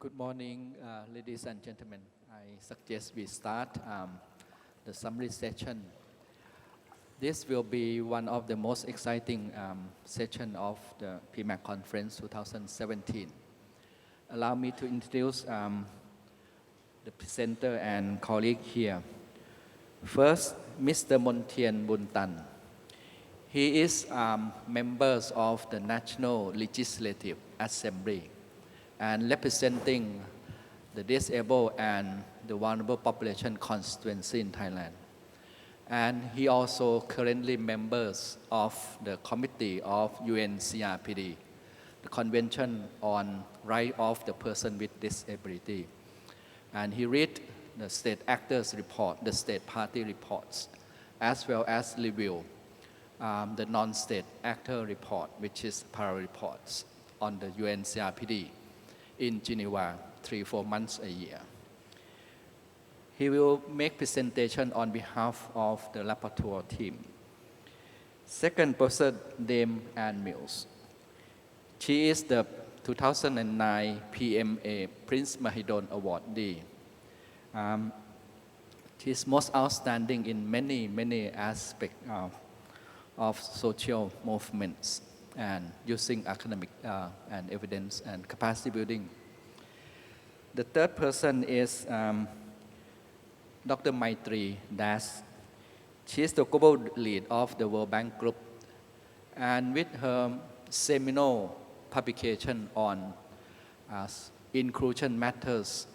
Good morning, ladies and gentlemen. I suggest we start the summary session. This will be one of the most exciting session of the PMAC conference 2017. Allow me to introduce the presenter and colleague here. First, Mr. Montien Buntan. He is members of the National Legislative Assembly and representing the disabled and the vulnerable population constituency in Thailand. And he also currently members of the committee of UNCRPD, the Convention on Rights of the Person with Disability. And he read the state actors report, the state party reports, as well as review the non-state actor report, which is para reports on the UNCRPD in Geneva 3-4 months a year. He will make presentation on behalf of the rapporteur team. Second person, Dame Ann Mills. She is the 2009 PMA Prince Mahidol awardee. She is most outstanding in many aspects of social movements and using academic and evidence and capacity building. The third person is Dr. Maitri Das. She is the global lead of the World Bank Group, and with her seminal publication on inclusion matters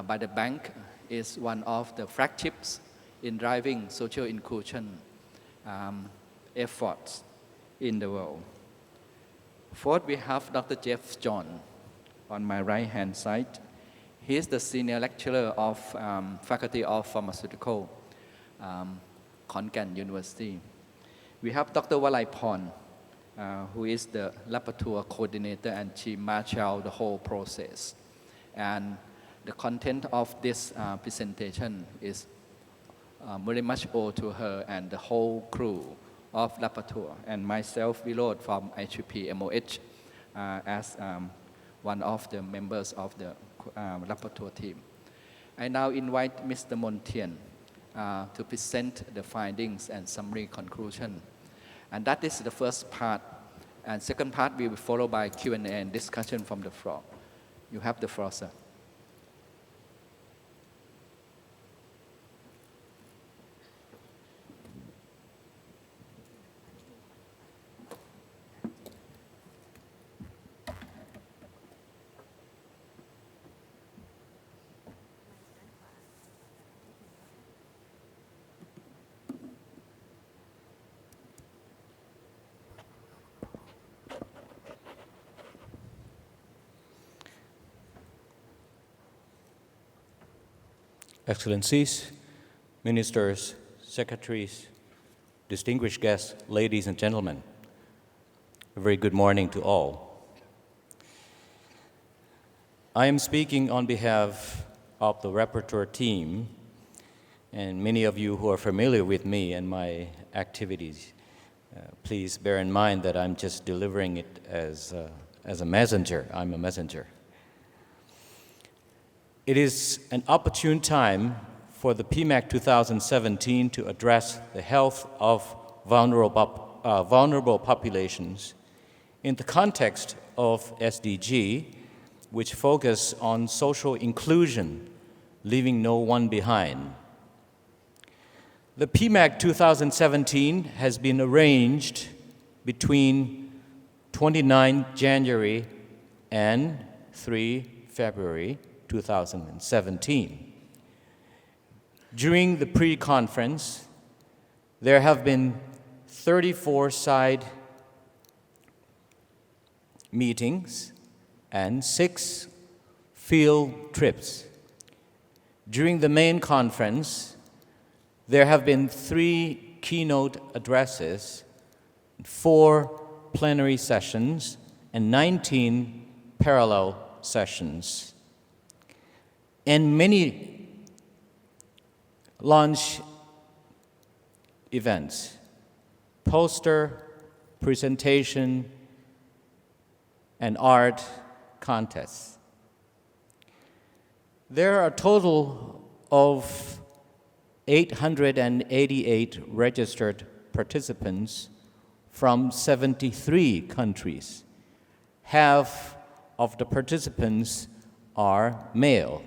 by the bank is one of the flagships in driving social inclusion efforts in the world. Fourth, we have Dr. Jeff John on my right-hand side. He is the senior lecturer of Faculty of Pharmaceutical, Khon Kaen University. We have Dr. Walaiporn, who is the rapporteur coordinator, and she marshaled the whole process. And the content of this presentation is very much owed to her and the whole crew of rapporteur, and myself, Wilod from IHP MOH, as one of the members of the rapporteur team. I now invite Mr. Montien to present the findings and summary conclusion. And that is the first part. And second part will be followed by Q&A and discussion from the floor. You have the floor, sir. Excellencies, ministers, secretaries, distinguished guests, ladies and gentlemen, a very good morning to all. I am speaking on behalf of the rapporteur team, and many of you who are familiar with me and my activities, please bear in mind that I'm just delivering it as a messenger. I'm a messenger. It is an opportune time for the PMAC 2017 to address the health of vulnerable populations in the context of SDG, which focus on social inclusion, leaving no one behind. The PMAC 2017 has been arranged between 29 January and 3 February 2017. During the pre-conference, there have been 34 side meetings and 6 field trips. During the main conference, there have been 3 keynote addresses, 4 plenary sessions, and 19 parallel sessions, and many launch events, poster, presentation, and art contests. There are a total of 888 registered participants from 73 countries. Half of the participants are male.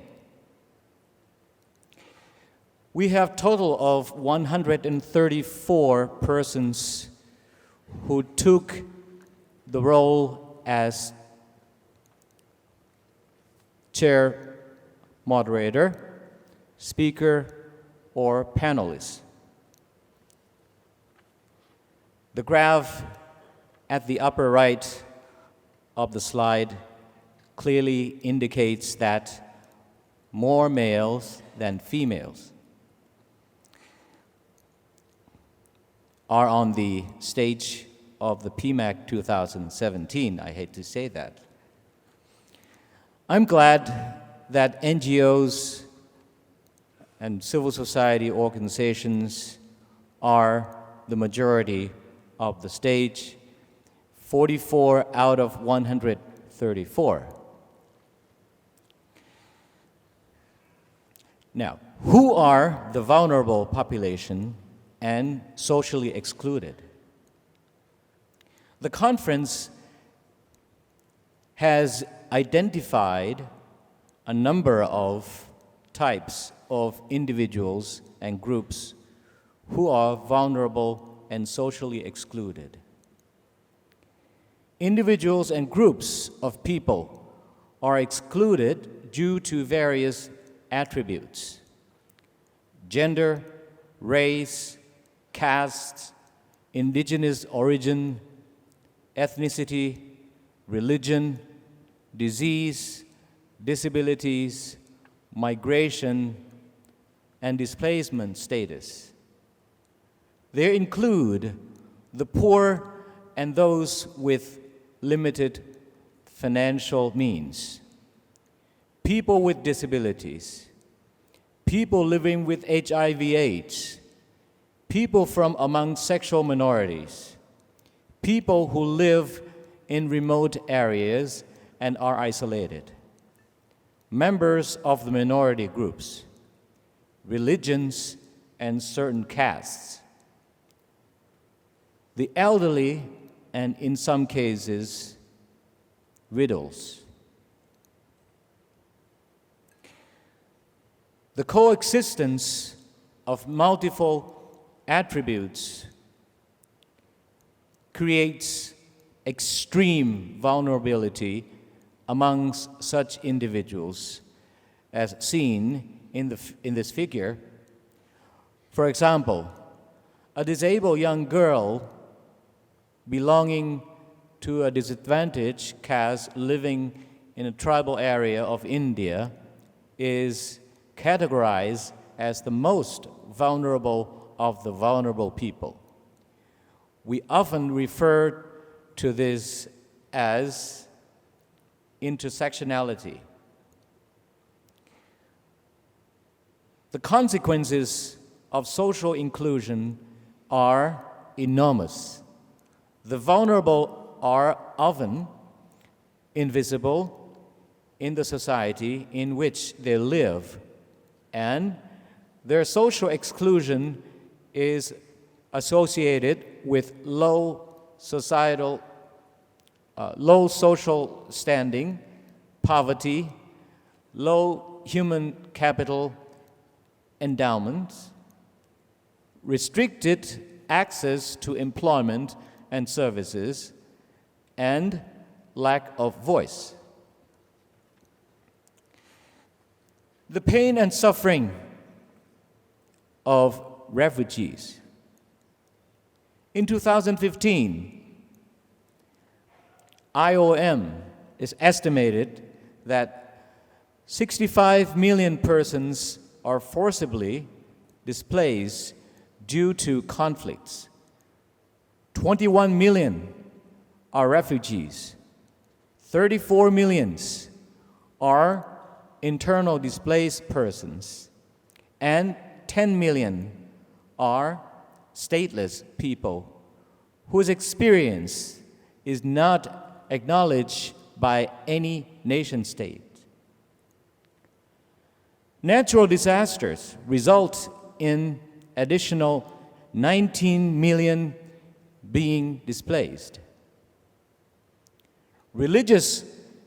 We have a total of 134 persons who took the role as chair, moderator, speaker, or panelist. The graph at the upper right of the slide clearly indicates that more males than females are on the stage of the PMAC 2017. I hate to say that. I'm glad that NGOs and civil society organizations are the majority of the stage, 44 out of 134. Now, who are the vulnerable population and socially excluded? The conference has identified a number of types of individuals and groups who are vulnerable and socially excluded. Individuals and groups of people are excluded due to various attributes: gender, race, caste, indigenous origin, ethnicity, religion, disease, disabilities, migration, and displacement status. They include the poor and those with limited financial means, people with disabilities, people living with HIV/AIDS, people from among sexual minorities, people who live in remote areas and are isolated, members of the minority groups, religions, and certain castes, the elderly, and in some cases, widows. The coexistence of multiple attributes creates extreme vulnerability amongst such individuals, as seen in this figure. For example, a disabled young girl belonging to a disadvantaged caste living in a tribal area of India is categorized as the most vulnerable of the vulnerable people. We often refer to this as intersectionality. The consequences of social inclusion are enormous. The vulnerable are often invisible in the society in which they live, and their social exclusion is associated with low social standing, poverty, low human capital endowments, restricted access to employment and services, and lack of voice. The pain and suffering of refugees. In 2015, IOM is estimated that 65 million persons are forcibly displaced due to conflicts. 21 million are refugees. 34 million are internal displaced persons. And 10 million are stateless people whose experience is not acknowledged by any nation state. Natural disasters result in additional 19 million being displaced. Religious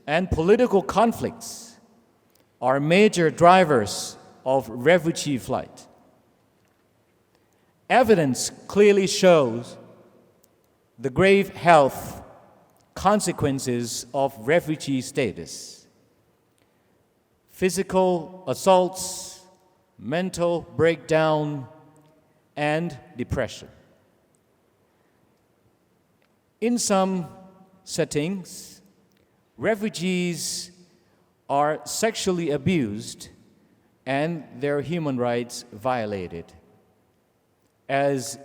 and political conflicts are major drivers of refugee flight. Evidence clearly shows the grave health consequences of refugee status. Physical assaults, mental breakdown, and depression. In some settings, refugees are sexually abused and their human rights violated, as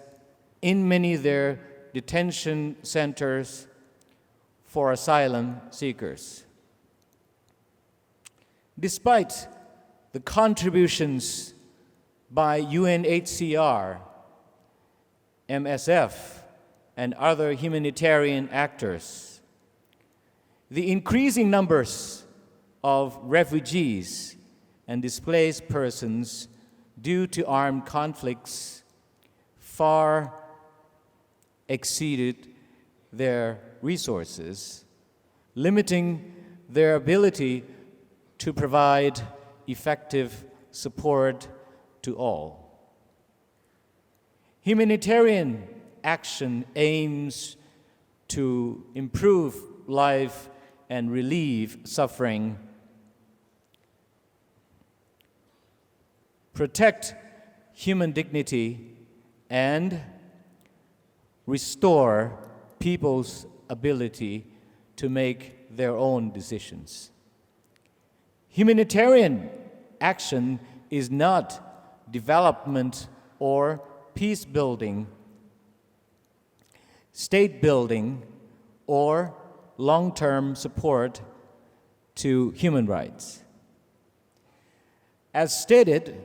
in many of their detention centers for asylum seekers. Despite the contributions by UNHCR, MSF, and other humanitarian actors, the increasing numbers of refugees and displaced persons due to armed conflicts far exceeded their resources, limiting their ability to provide effective support to all. Humanitarian action aims to improve life and relieve suffering, protect human dignity, and restore people's ability to make their own decisions. Humanitarian action is not development or peace building, state building, or long-term support to human rights. As stated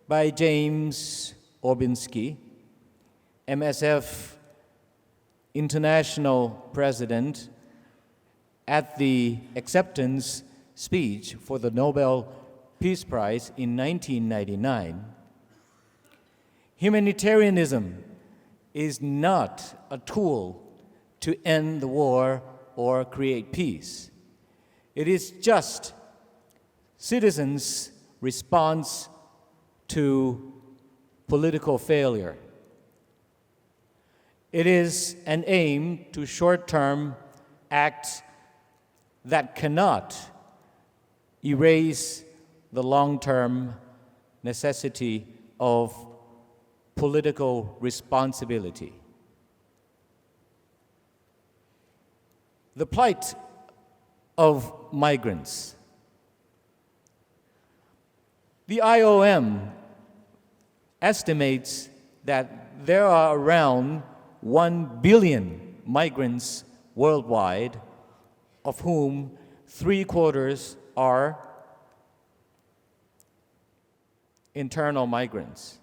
by James Orbinski, MSF International President, at the acceptance speech for the Nobel Peace Prize in 1999, humanitarianism is not a tool to end the war or create peace. It is just citizens' response to political failure. It is an aim to short-term acts that cannot erase the long-term necessity of political responsibility. The plight of migrants. The IOM estimates that there are around 1 billion migrants worldwide, of whom 3/4 are internal migrants,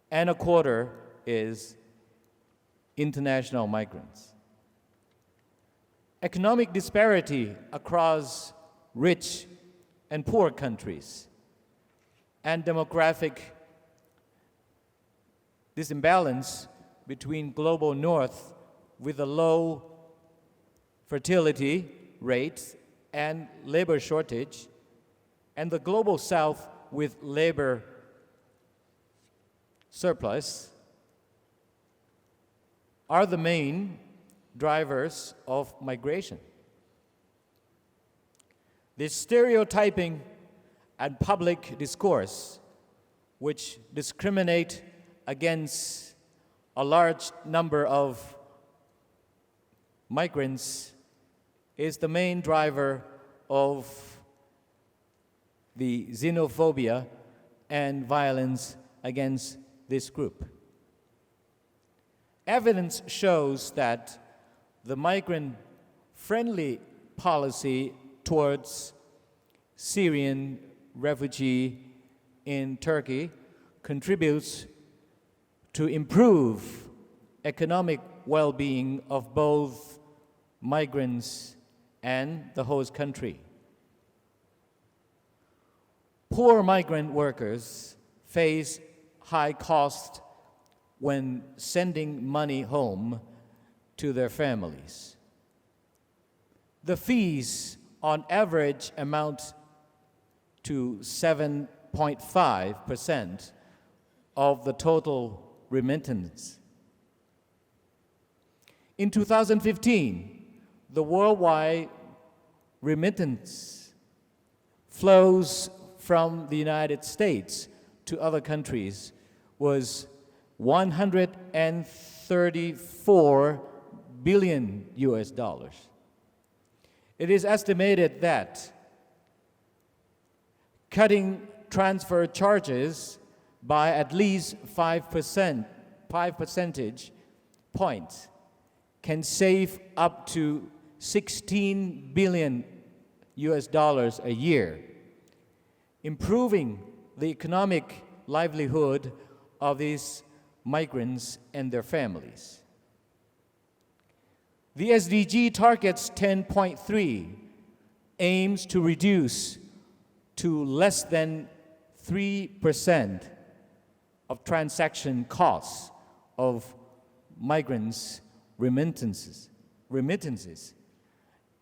and 1/4 is international migrants. Economic disparity across rich and poor countries, and demographic disimbalance between global north with a low fertility rate and labor shortage, and the global south with labor surplus are the main drivers of migration. This stereotyping and public discourse, which discriminate against a large number of migrants, is the main driver of the xenophobia and violence against this group. Evidence shows that the migrant-friendly policy towards Syrian refugee in Turkey contributes to improve economic well-being of both migrants and the host country. Poor migrant workers face high costs when sending money home to their families. The fees on average amount to 7.5% of the total remittance. In 2015, the worldwide remittance flows from the United States to other countries was 134 billion US dollars. It is estimated that cutting transfer charges by at least 5 percentage points can save up to 16 billion US dollars a year, improving the economic livelihood of these migrants and their families. The SDG targets 10.3 aims to reduce to less than 3% of transaction costs of migrants' remittances,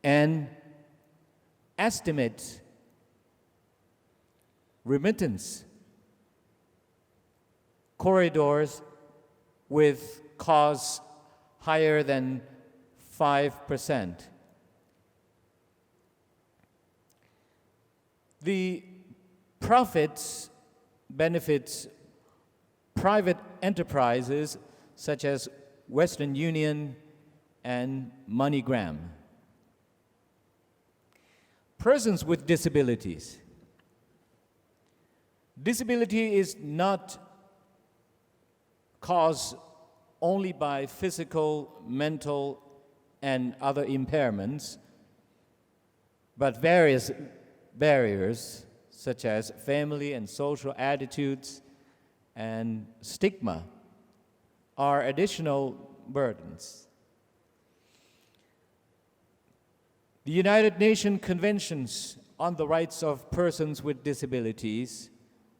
and estimate remittance corridors with costs higher than 5%. The profits benefits private enterprises such as Western Union and MoneyGram. Persons with disabilities. Disability is not caused only by physical, mental, and other impairments, but various barriers such as family and social attitudes and stigma are additional burdens. The United Nations Conventions on the Rights of Persons with Disabilities,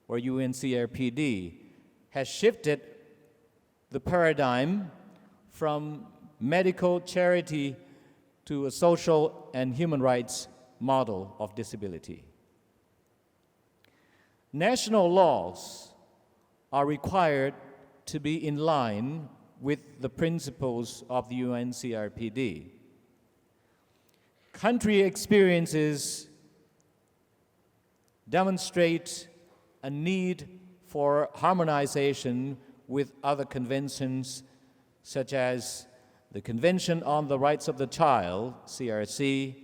or UNCRPD, has shifted the paradigm from medical charity to a social and human rights model of disability. National laws are required to be in line with the principles of the UNCRPD. Country experiences demonstrate a need for harmonization with other conventions such as the Convention on the Rights of the Child, CRC,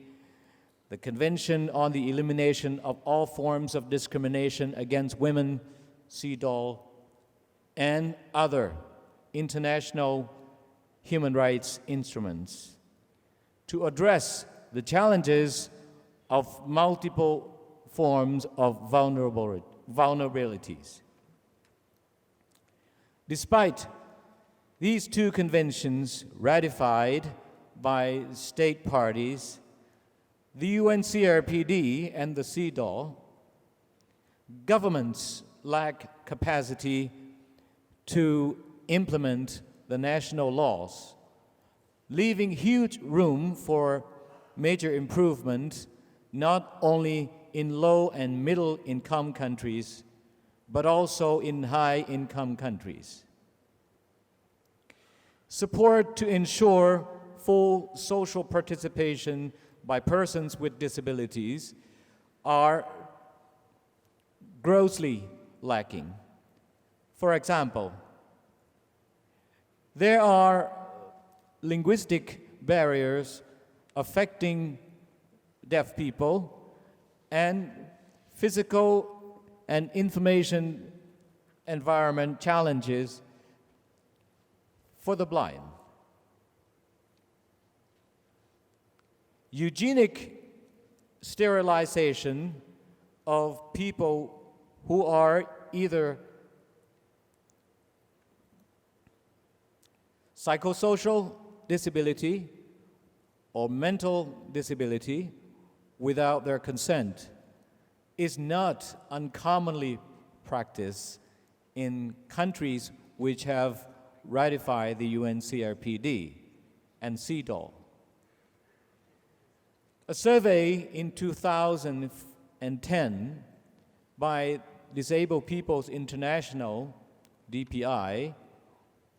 the Convention on the Elimination of All Forms of Discrimination Against Women, CEDAW, and other international human rights instruments to address the challenges of multiple forms of vulnerabilities. Despite these two conventions ratified by state parties, the UNCRPD and the CEDAW, governments lack capacity to implement the national laws, leaving huge room for major improvement not only in low and middle income countries, but also in high income countries. Support to ensure full social participation by persons with disabilities are grossly lacking. For example, there are linguistic barriers affecting deaf people and physical and information environment challenges for the blind. Eugenic sterilization of people who are either psychosocial disability or mental disability without their consent is not uncommonly practiced in countries which have ratified the UNCRPD and CEDAW. A survey in 2010 by Disabled People's International, DPI,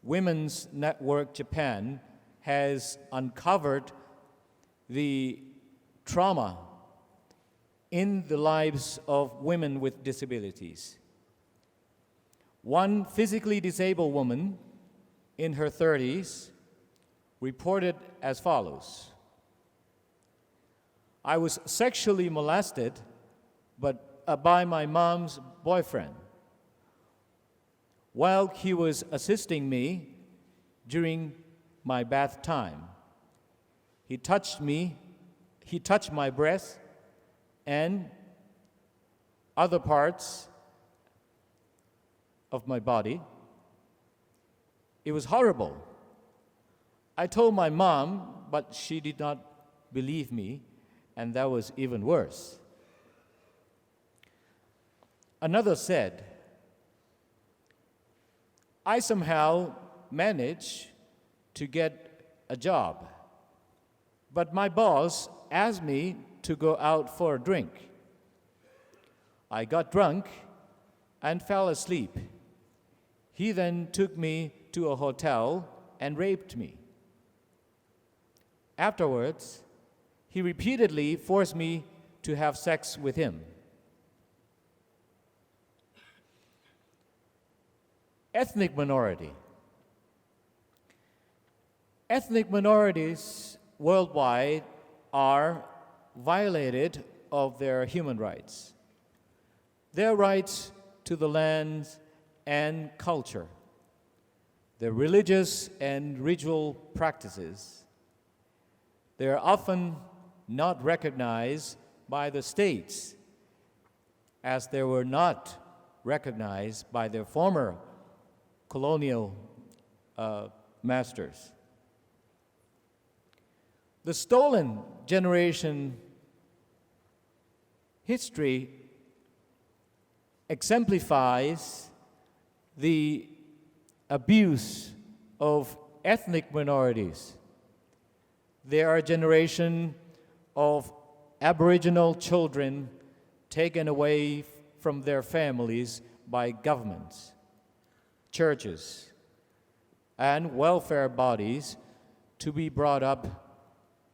Women's Network Japan, has uncovered the trauma in the lives of women with disabilities. One physically disabled woman in her 30s reported as follows: I was sexually molested by my mom's boyfriend while he was assisting me during my bath time. He touched my breast and other parts of my body. It was horrible. I told my mom, but she did not believe me, and that was even worse. Another said, I somehow managed to get a job, but my boss asked me to go out for a drink. I got drunk and fell asleep. He then took me to a hotel and raped me. Afterwards, he repeatedly forced me to have sex with him. Ethnic minority. Ethnic minorities worldwide are violated of their human rights, their rights to the land and culture, their religious and ritual practices. They are often not recognized by the states, as they were not recognized by their former colonial masters. The stolen generation history exemplifies the abuse of ethnic minorities. There are a generation of Aboriginal children taken away from their families by governments, churches, and welfare bodies to be brought up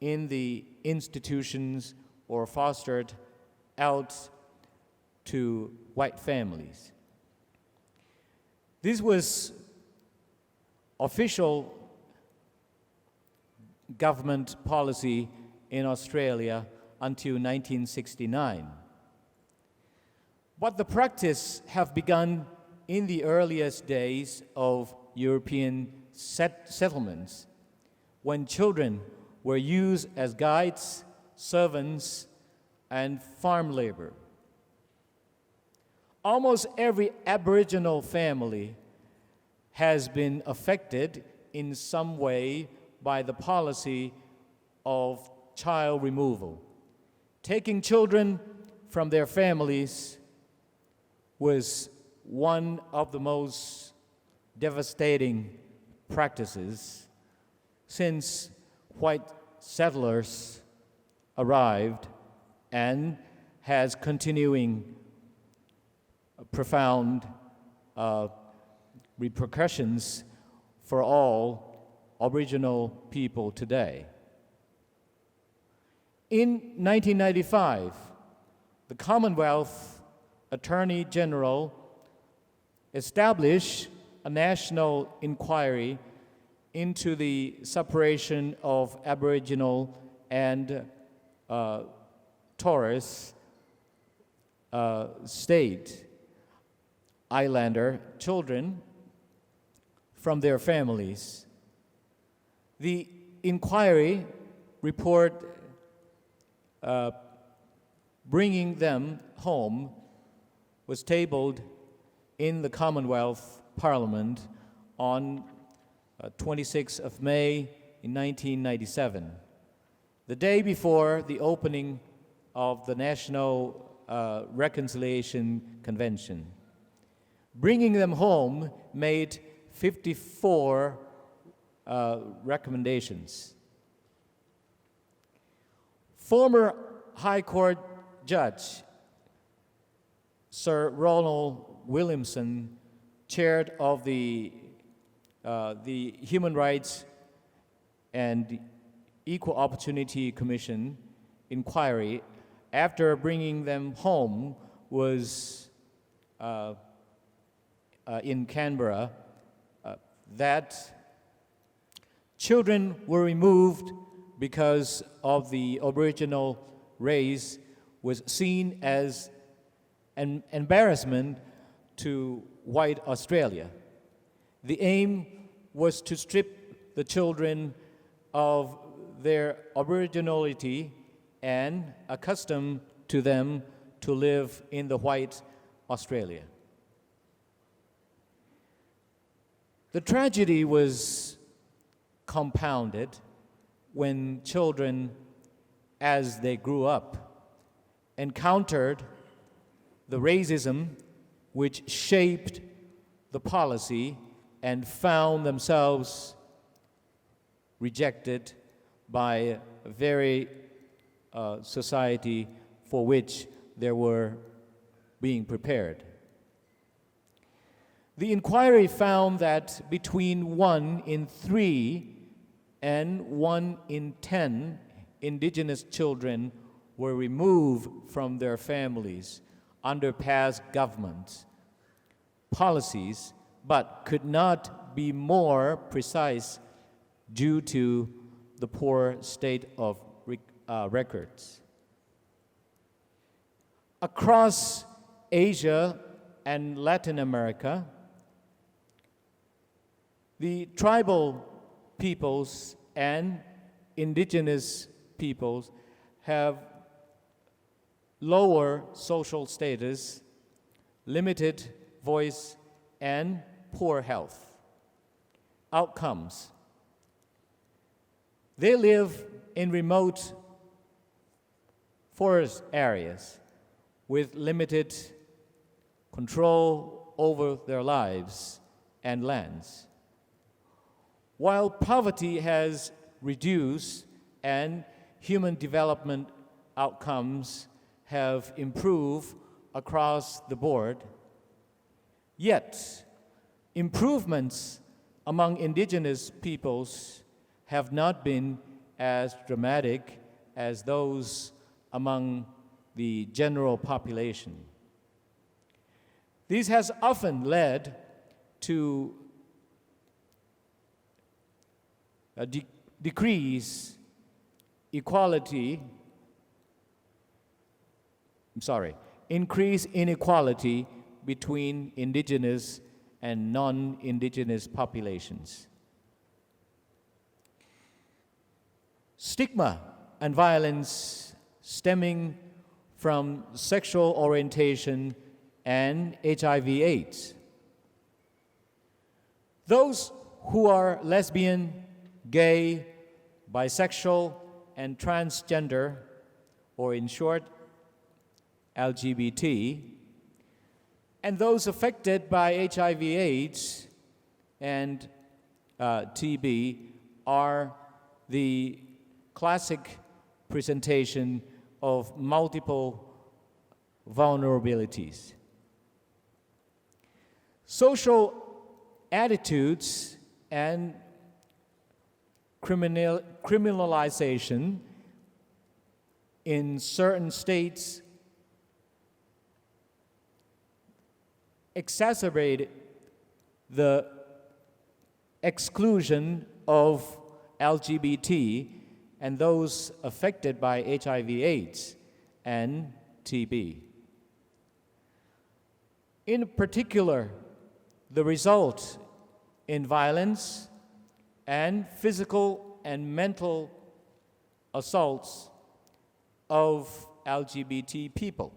in the institutions or fostered out to white families. This was official government policy in Australia until 1969. But the practice have begun in the earliest days of European settlements, when children were used as guides, servants, and farm labor. Almost every Aboriginal family has been affected in some way by the policy of child removal. Taking children from their families was one of the most devastating practices since white settlers arrived, and has continuing profound repercussions for all Aboriginal people today. In 1995, the Commonwealth Attorney General established a national inquiry into the separation of Aboriginal and Torres Strait Islander children from their families. The inquiry report bringing them home was tabled in the Commonwealth Parliament on 26th of May in 1997, the day before the opening of the National Reconciliation Convention. Bringing them home made 54 recommendations. Former High Court Judge Sir Ronald Williamson, chaired of the Human Rights and Equal Opportunity Commission inquiry, after bringing them home, was in Canberra, that children were removed because of the Aboriginal race was seen as an embarrassment to white Australia. The aim was to strip the children of their Aboriginality and accustom to them to live in the white Australia. The tragedy was compounded when children, as they grew up, encountered the racism which shaped the policy and found themselves rejected by a very society for which they were being prepared. The inquiry found that between 1 in 3 and 1 in 10 Indigenous children were removed from their families under past government policies, but could not be more precise due to the poor state of records. Across Asia and Latin America, the tribal peoples and indigenous peoples have lower social status, limited voice, and poor health outcomes. They live in remote forest areas with limited control over their lives and lands. While poverty has reduced and human development outcomes have improved across the board, yet improvements among indigenous peoples have not been as dramatic as those among the general population. This has often led to a increase inequality between indigenous and non-indigenous populations. Stigma and violence stemming from sexual orientation and HIV/AIDS. Those who are lesbian, gay, bisexual, and transgender, or in short, LGBT, and those affected by HIV/AIDS and TB are the classic presentation of multiple vulnerabilities. Social attitudes and criminalization in certain states exacerbated the exclusion of LGBT and those affected by HIV/AIDS and TB. In particular, the result in violence and physical and mental assaults of LGBT people.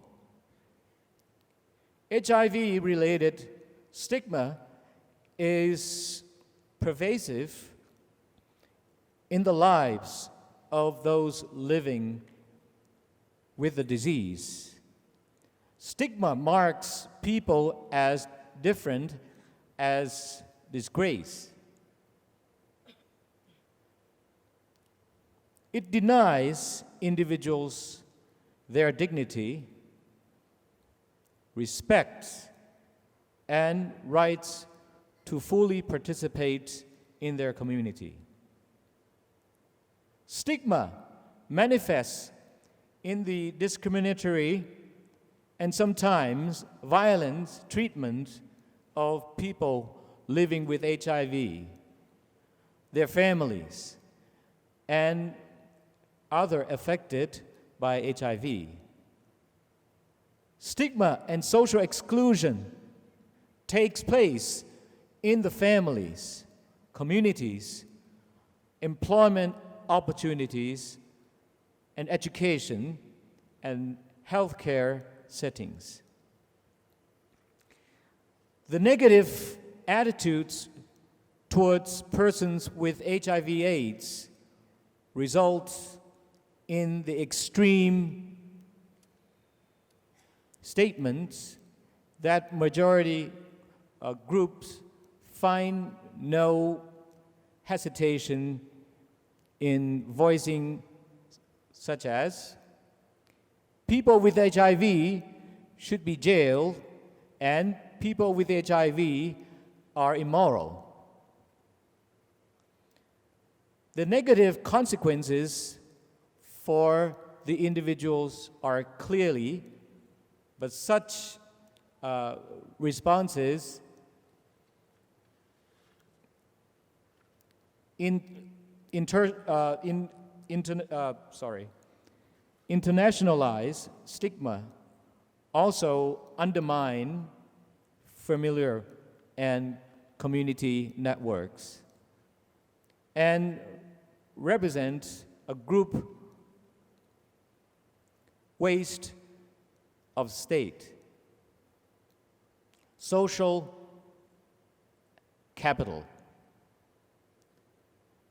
HIV-related stigma is pervasive in the lives of those living with the disease. Stigma marks people as different as disgrace. It denies individuals their dignity, respect, and rights to fully participate in their community. Stigma manifests in the discriminatory and sometimes violent treatment of people living with HIV, their families, and others affected by HIV. Stigma and social exclusion takes place in the families, communities, employment opportunities, and education and healthcare settings. The negative attitudes towards persons with HIV/AIDS result in the extreme statements that majority groups find no hesitation in voicing, such as people with HIV should be jailed and people with HIV are immoral. The negative consequences for the individuals are clearly, but such responses internationalized stigma also undermine familiar and community networks and represent a group waste of state, social capital.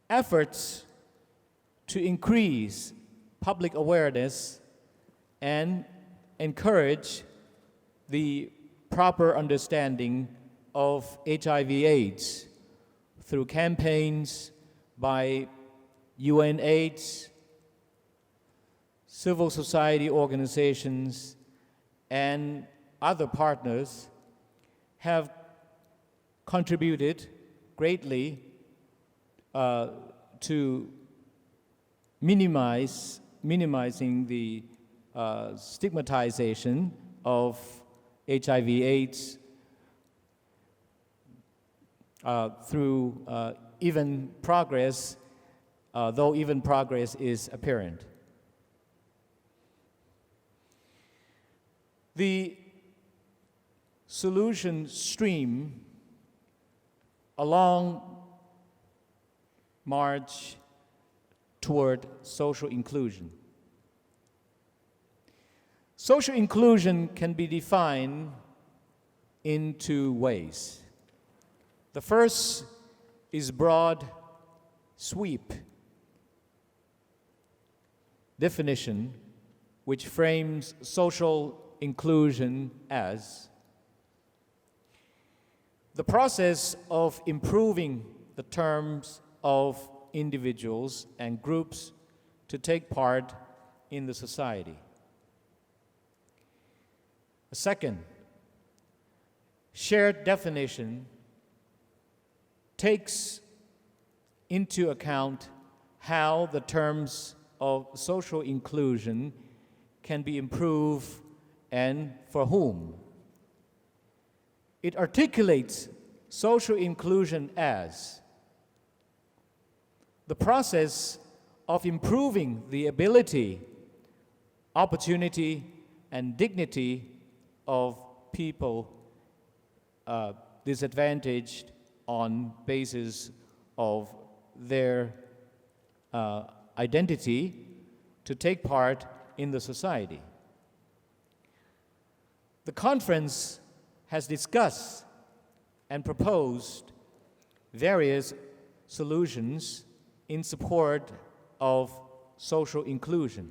Efforts to increase public awareness and encourage the proper understanding of HIV/AIDS through campaigns by UNAIDS, civil society organizations, and other partners have contributed greatly to minimizing the stigmatization of HIV/AIDS through even progress, though even progress is apparent. The solution stream along march toward social inclusion. Social inclusion can be defined in two ways. The first is broad sweep definition, which frames social inclusion as the process of improving the terms of individuals and groups to take part in the society. A second, shared definition takes into account how the terms of social inclusion can be improved and for whom. It articulates social inclusion as the process of improving the ability, opportunity, and dignity of people disadvantaged on basis of their identity to take part in the society. The conference has discussed and proposed various solutions in support of social inclusion.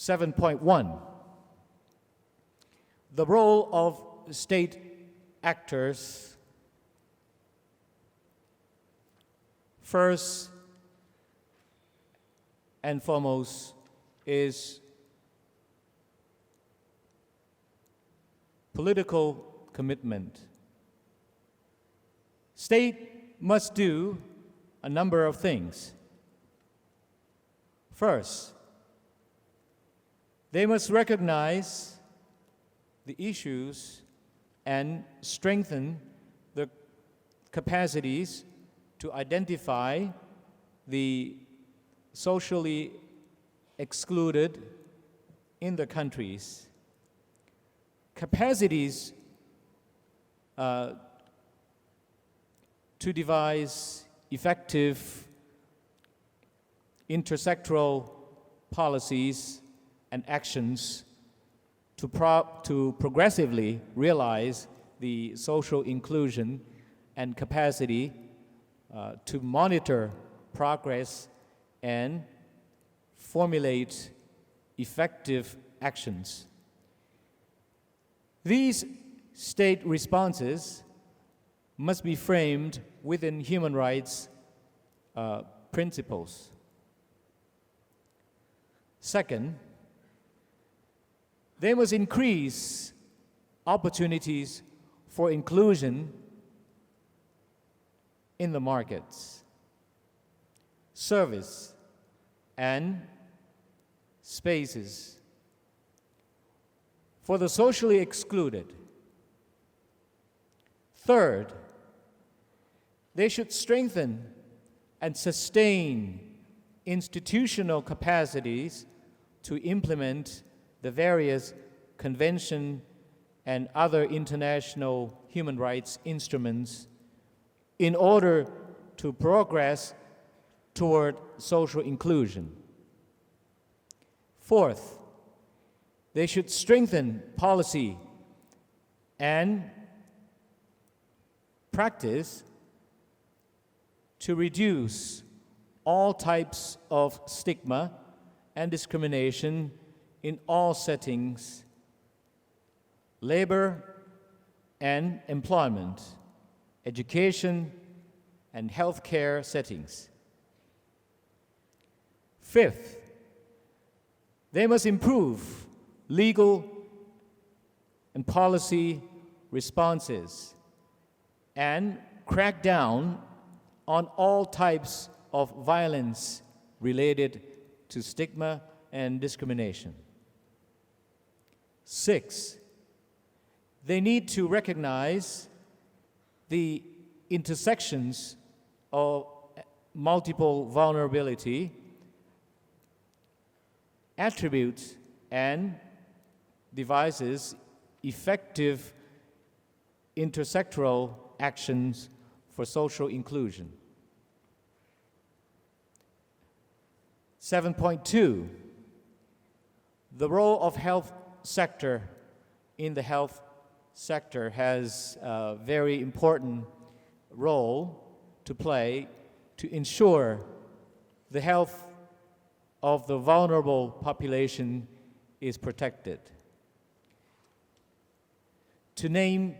7.1. The role of state actors. First and foremost is political commitment. State must do a number of things. First, they must recognize the issues and strengthen the capacities to identify the socially excluded in the countries. Capacities to devise effective intersectoral policies and actions to progressively realize the social inclusion and capacity to monitor progress and formulate effective actions. These state responses must be framed within human rights principles. Second, they must increase opportunities for inclusion in the markets, service, and spaces for the socially excluded. Third, they should strengthen and sustain institutional capacities to implement the various convention and other international human rights instruments in order to progress toward social inclusion. Fourth, they should strengthen policy and practice to reduce all types of stigma and discrimination in all settings, labor and employment, education and healthcare settings. Fifth, they must improve legal and policy responses and crack down on all types of violence related to stigma and discrimination. Six, they need to recognize the intersections of multiple vulnerability, attributes, and devises effective intersectoral actions for social inclusion. 7.2, the role of health sector in the health sector has a very important role to play to ensure the health of the vulnerable population is protected. To name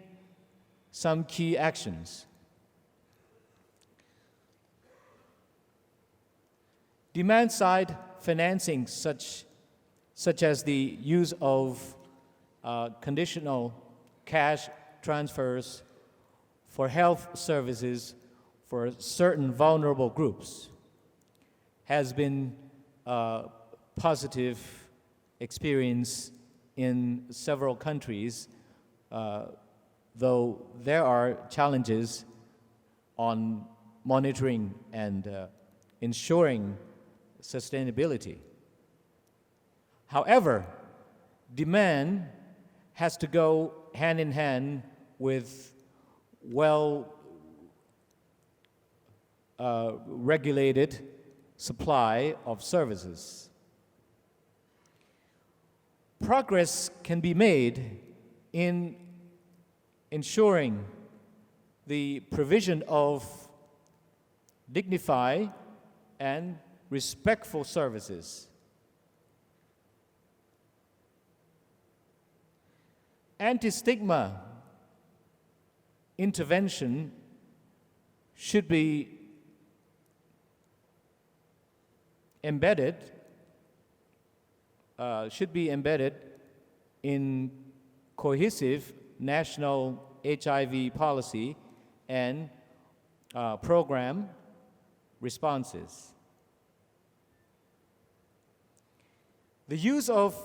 some key actions: demand-side financing, such as the use of conditional cash transfers for health services for certain vulnerable groups, has been a positive experience in several countries, though there are challenges on monitoring and ensuring sustainability. However, demand has to go hand in hand with regulated supply of services. Progress can be made in ensuring the provision of dignified and respectful services. Anti-stigma intervention should be embedded in cohesive national HIV policy and program responses. The use of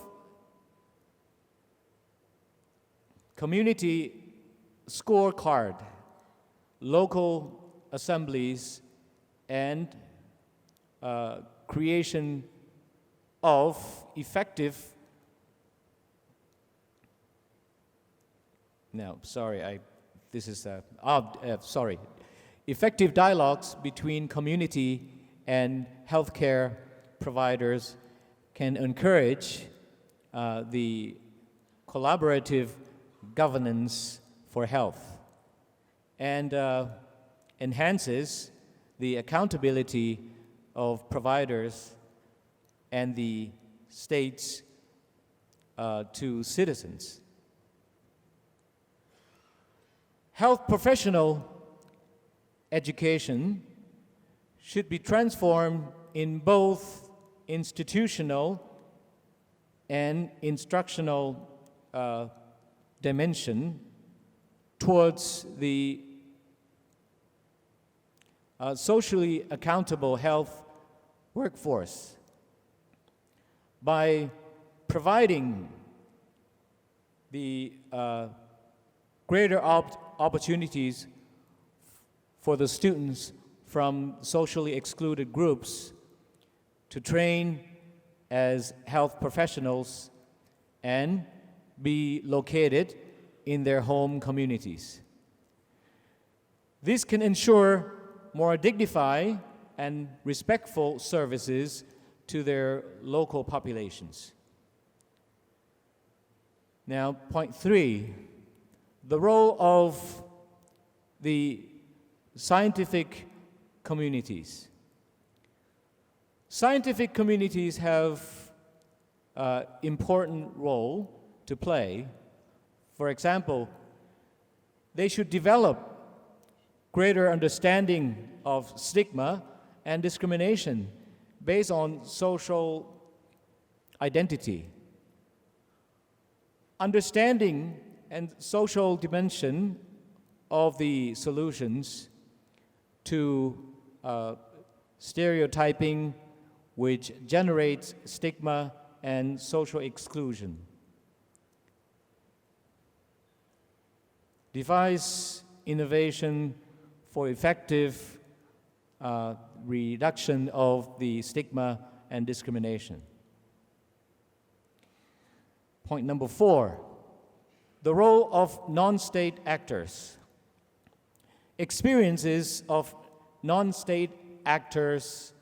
community scorecard, local assemblies, and creation of effective effective dialogues between community and healthcare providers can encourage the collaborative governance for health and enhances the accountability of providers and the states to citizens. Health professional education should be transformed in both institutional and instructional dimension towards the socially accountable health workforce by providing the greater opportunities for the students from socially excluded groups to train as health professionals and be located in their home communities. This can ensure more dignified and respectful services to their local populations. Now, point 3, the role of the scientific communities. Scientific communities have an important role to play. For example, they should develop greater understanding of stigma and discrimination based on social identity. Understanding and social dimension of the solutions to stereotyping, which generates stigma and social exclusion. Devise innovation for effective reduction of the stigma and discrimination. Point number 4, the role of non-state actors. Experiences of non-state actors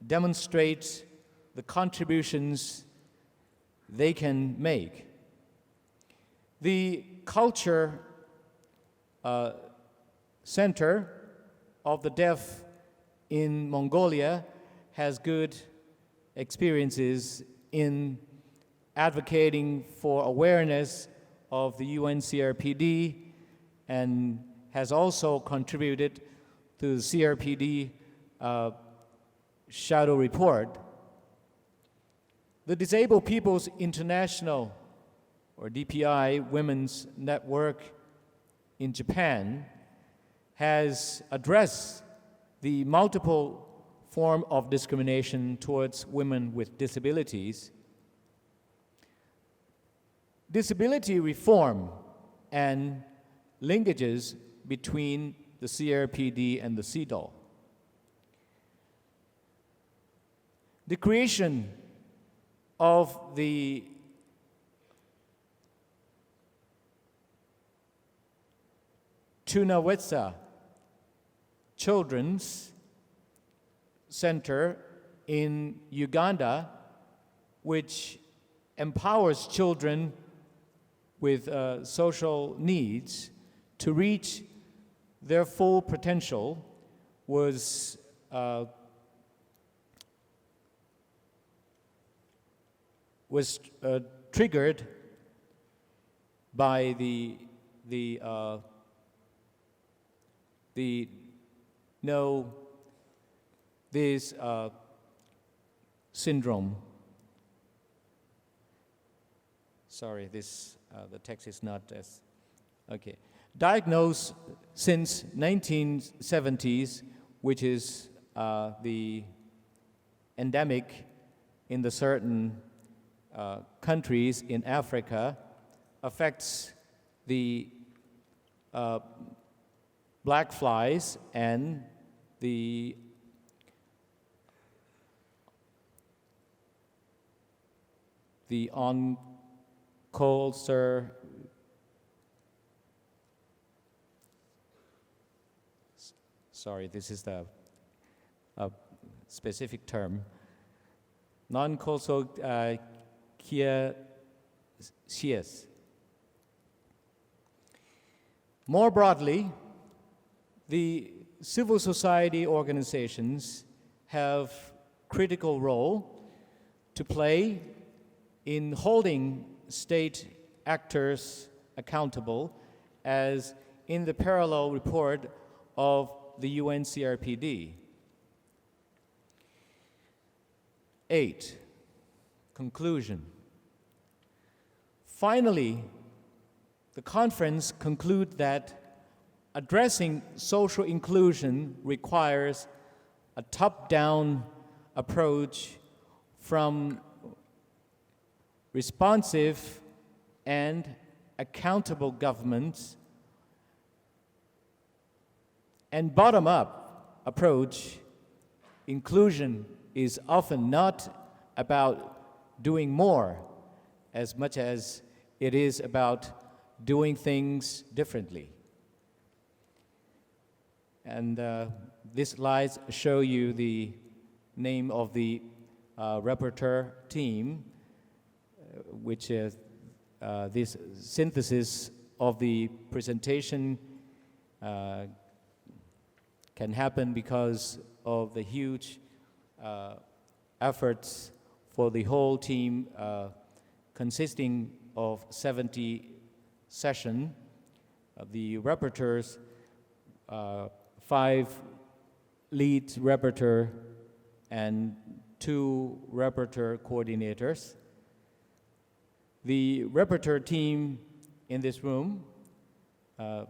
demonstrate the contributions they can make. The Culture Center of the Deaf in Mongolia has good experiences in advocating for awareness of the UNCRPD and has also contributed to the CRPD shadow report. The Disabled People's International, or DPI, Women's Network in Japan has addressed the multiple form of discrimination towards women with disabilities. Disability reform and linkages between the CRPD and the CEDAW. The creation of the Tunawetsa Children's Center in Uganda, which empowers children with social needs to reach their full potential, was triggered by this syndrome. Sorry, the text is not as okay. Diagnosed since 1970s, which is the endemic in the certain countries in Africa, affects the black flies and the on-culture sorry, this is the specific term. Non-cultural Kiesias. More broadly, the civil society organizations have critical role to play in holding state actors accountable, as in the parallel report of the UNCRPD. 8. Conclusion. Finally, the conference concludes that addressing social inclusion requires a top-down approach from responsive and accountable governments, and bottom-up approach. Inclusion is often not about doing more as much as it is about doing things differently. And these slides show you the name of the rapporteur team, which is this synthesis of the presentation can happen because of the huge efforts for the whole team consisting of 70 sessions. The rapporteurs, 5 lead rapporteur and 2 rapporteur coordinators. The rapporteur team in this room, I'd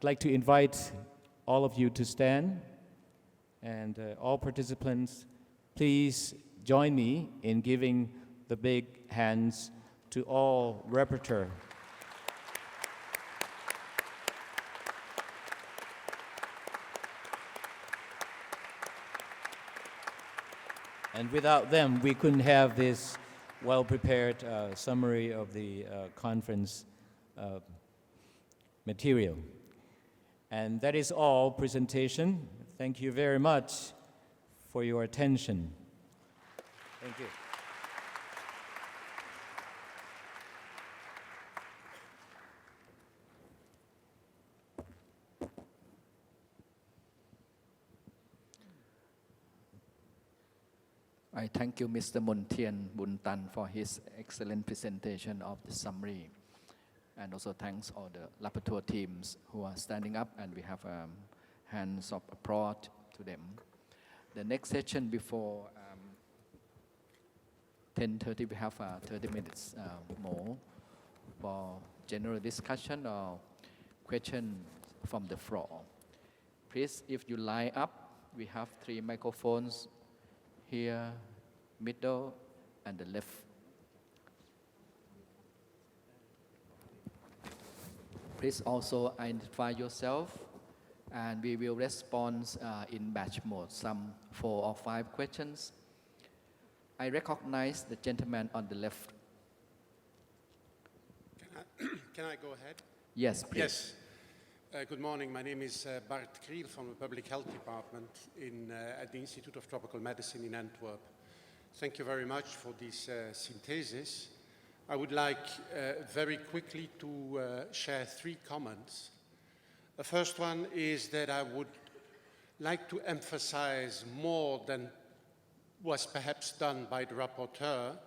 like to invite all of you to stand, and all participants, please join me in giving the big hands to all rapporteurs. And without them, we couldn't have this well-prepared summary of the conference material. And that is all presentation. Thank you very much for your attention. Thank you. I thank you, Mr. Montien Buntan, for his excellent presentation of the summary. And also thanks all the rapporteur teams who are standing up, and we have hands of applause to them. The next session before 10:30, we have 30 minutes more for general discussion or question from the floor. Please, if you line up, we have 3 microphones here, middle, and the left. Please also identify yourself, and we will respond in batch mode, some 4 or 5 questions. I recognize the gentleman on the left. Can I go ahead? Yes, please. Yes. Good morning. My name is Bart Kriel from the Public Health Department at the Institute of Tropical Medicine in Antwerp. Thank you very much for this synthesis. I would like very quickly to share 3 comments. The first one is that I would like to emphasize more than was perhaps done by the rapporteur,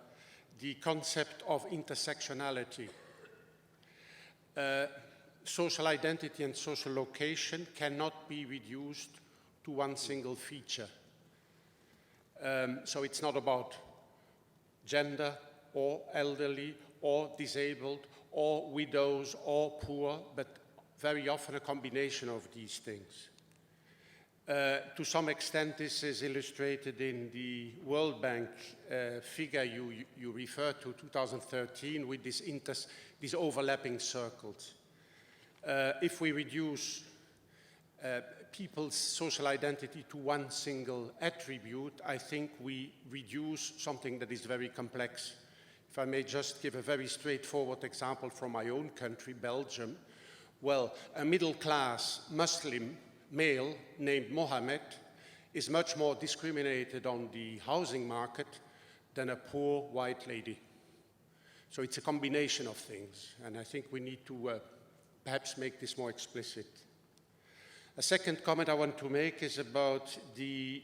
the concept of intersectionality. Social identity and social location cannot be reduced to one single feature. So it's not about gender or elderly or disabled or widows or poor, but very often a combination of these things. To some extent, this is illustrated in the World Bank figure you referred to, 2013, with these overlapping circles. If we reduce people's social identity to one single attribute, I think we reduce something that is very complex. If I may just give a very straightforward example from my own country, Belgium. Well, a middle-class Muslim male named Mohammed is much more discriminated on the housing market than a poor white lady. So it's a combination of things, and I think we need to perhaps make this more explicit. A second comment I want to make is about the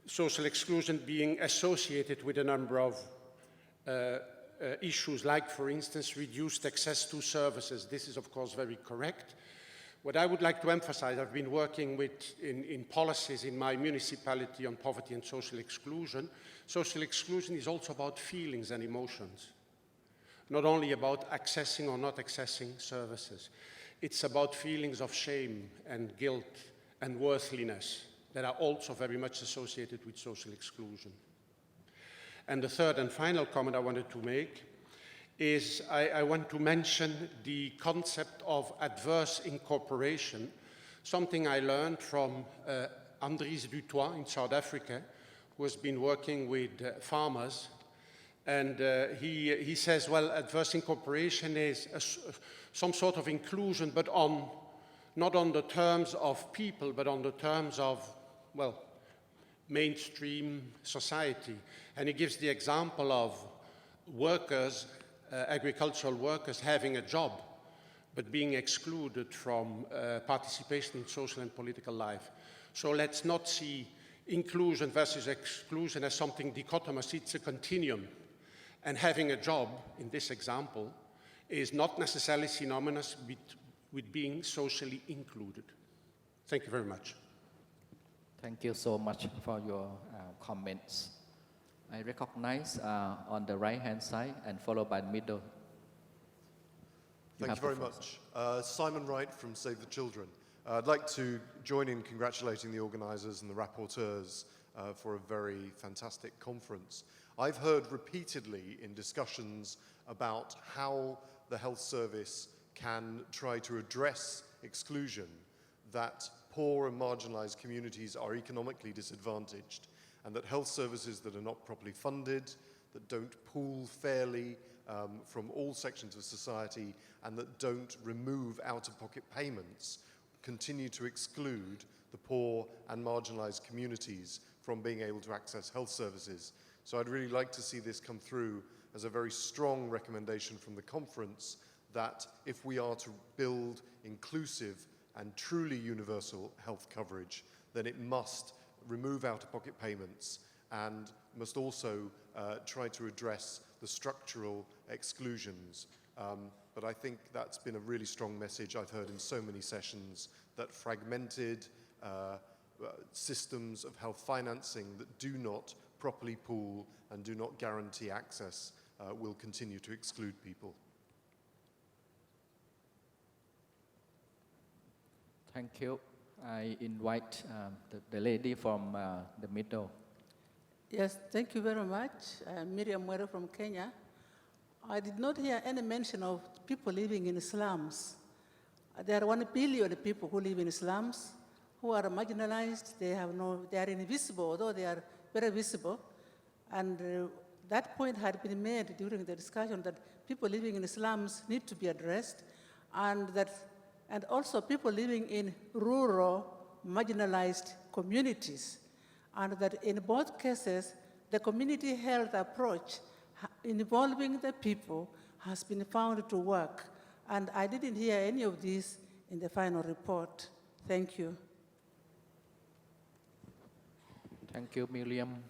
social exclusion being associated with a number of issues, like, for instance, reduced access to services. This is, of course, very correct. What I would like to emphasize, I've been working in policies in my municipality on poverty and social exclusion. Social exclusion is also about feelings and emotions, not only about accessing or not accessing services. It's about feelings of shame and guilt and worthlessness that are also very much associated with social exclusion. And the third and final comment I wanted to make is I want to mention the concept of adverse incorporation, something I learned from Andries du Toit in South Africa, who has been working with farmers. And he says, well, adverse incorporation is some sort of inclusion, but not on the terms of people, but on the terms of, well, mainstream society. And he gives the example of workers, agricultural workers, having a job, but being excluded from participation in social and political life. So let's not see inclusion versus exclusion as something dichotomous. It's a continuum. And having a job, in this example, is not necessarily synonymous with being socially included. Thank you very much. Thank you so much for your comments. I recognize on the right-hand side and followed by middle. Thank you very much. Simon Wright from Save the Children. I'd like to join in congratulating the organisers and the rapporteurs for a very fantastic conference. I've heard repeatedly in discussions about how the health service can try to address exclusion that poor and marginalised communities are economically disadvantaged, and that health services that are not properly funded, that don't pool fairly from all sections of society, and that don't remove out-of-pocket payments, continue to exclude the poor and marginalised communities from being able to access health services. So I'd really like to see this come through as a very strong recommendation from the conference that if we are to build inclusive and truly universal health coverage, then it must remove out-of-pocket payments and must also try to address the structural exclusions. But I think that's been a really strong message I've heard in so many sessions, that fragmented systems of health financing that do not properly pool and do not guarantee access will continue to exclude people. Thank you. I invite the lady from the middle. Yes, thank you very much. I'm Miriam Mwere from Kenya. I did not hear any mention of people living in slums. There are 1 billion people who live in slums, who are marginalized. They are invisible, although they are very visible. And that point had been made during the discussion that people living in slums need to be addressed, and also people living in rural, marginalized communities. And that in both cases, the community health approach involving the people has been found to work. And I didn't hear any of this in the final report. Thank you. Thank you, Miriam.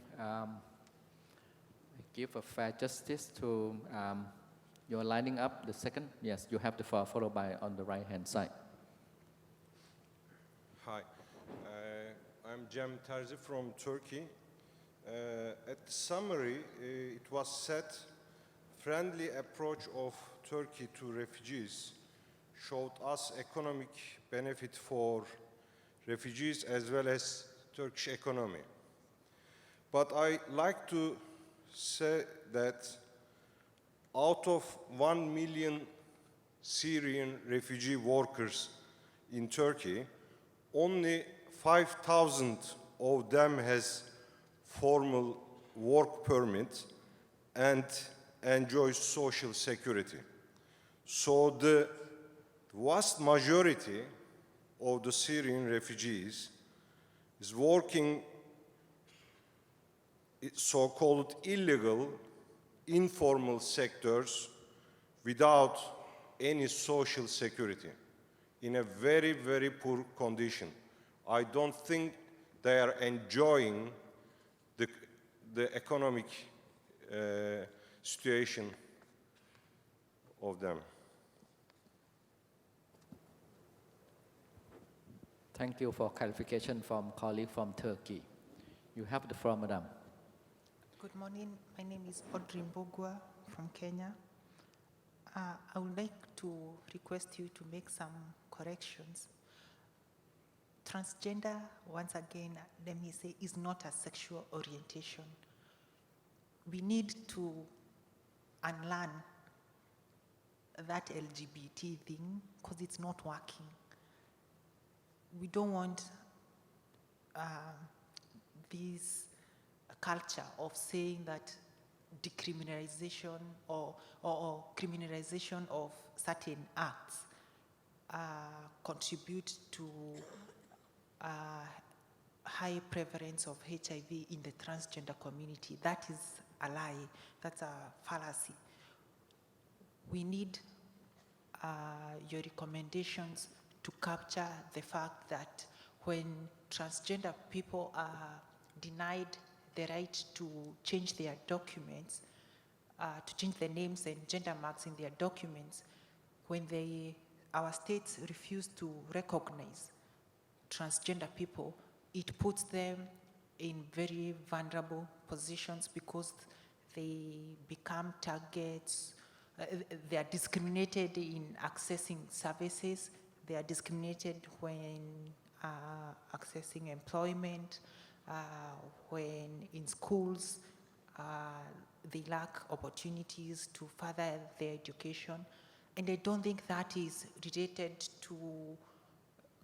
Give a fair justice to you're lining up the second. Yes, you have the floor, followed by on the right-hand side. Hi, I'm Cem Terzi from Turkey. At the summary, it was said, friendly approach of Turkey to refugees showed us economic benefit for refugees as well as Turkish economy. But I like to say that out of 1 million Syrian refugee workers in Turkey, only 5,000 of them has formal work permit and enjoys social security. So the vast majority of the Syrian refugees is working so-called illegal, informal sectors without any social security, in a very, very poor condition. I don't think they are enjoying the economic situation of them. Thank you for clarification from colleague from Turkey. You have the floor, madam. Good morning. My name is Audrey Mbogwa from Kenya. I would like to request you to make some corrections. Transgender, once again, let me say, is not a sexual orientation. We need to unlearn that LGBT thing because it's not working. We don't want this culture of saying that decriminalization or criminalization of certain acts contribute to high prevalence of HIV in the transgender community. That is a lie. That's a fallacy. We need your recommendations to capture the fact that when transgender people are denied the right to change their documents, to change their names and gender marks in their documents, when our states refuse to recognize transgender people, it puts them in very vulnerable positions because they become targets. They are discriminated in accessing services. They are discriminated when accessing employment, when in schools they lack opportunities to further their education. And I don't think that is related to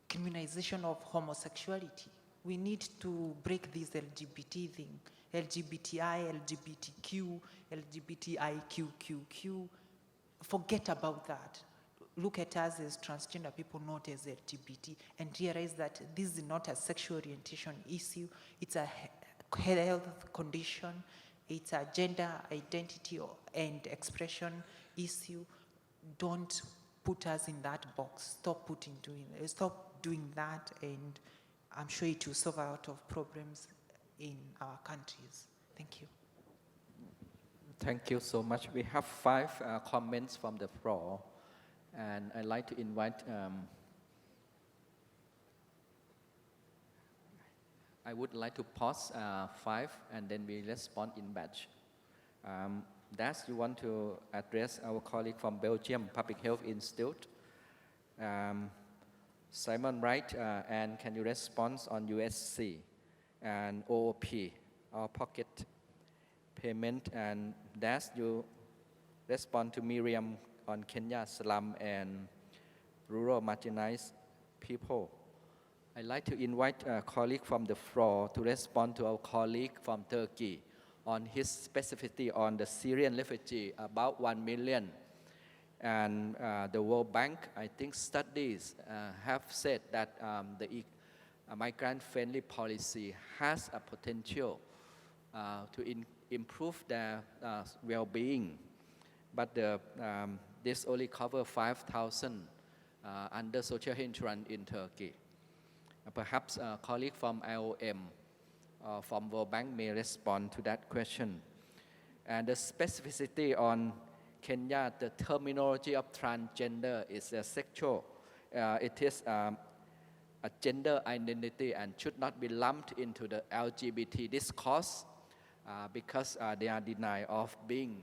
criminalization of homosexuality. We need to break this LGBT thing, LGBTI, LGBTQ, LGBTIQQQ. Forget about that. Look at us as transgender people, not as LGBT, and realize that this is not a sexual orientation issue. It's a health condition. It's a gender identity and expression issue. Don't put us in that box. Stop doing that, and I'm sure it will solve a lot of problems in our countries. Thank you. Thank you so much. We have 5 comments from the floor, and I'd like to invite I would like to pause 5 and then we respond in batch. Das, you want to address our colleague from Belgium Public Health Institute. Simon Wright, and can you respond on USC and OOP, or pocket payment? And Das, you respond to Miriam on Kenya slum and rural marginalized people. I'd like to invite a colleague from the floor to respond to our colleague from Turkey on his specificity on the Syrian refugee, about 1 million. And the World Bank, I think studies have said that the migrant-friendly policy has a potential to improve their well-being. But this only covers 5,000 under social insurance in Turkey. Perhaps a colleague from IOM from World Bank may respond to that question. And the specificity on Kenya, the terminology of transgender is sexual. It is a gender identity and should not be lumped into the LGBT discourse because they are denied of being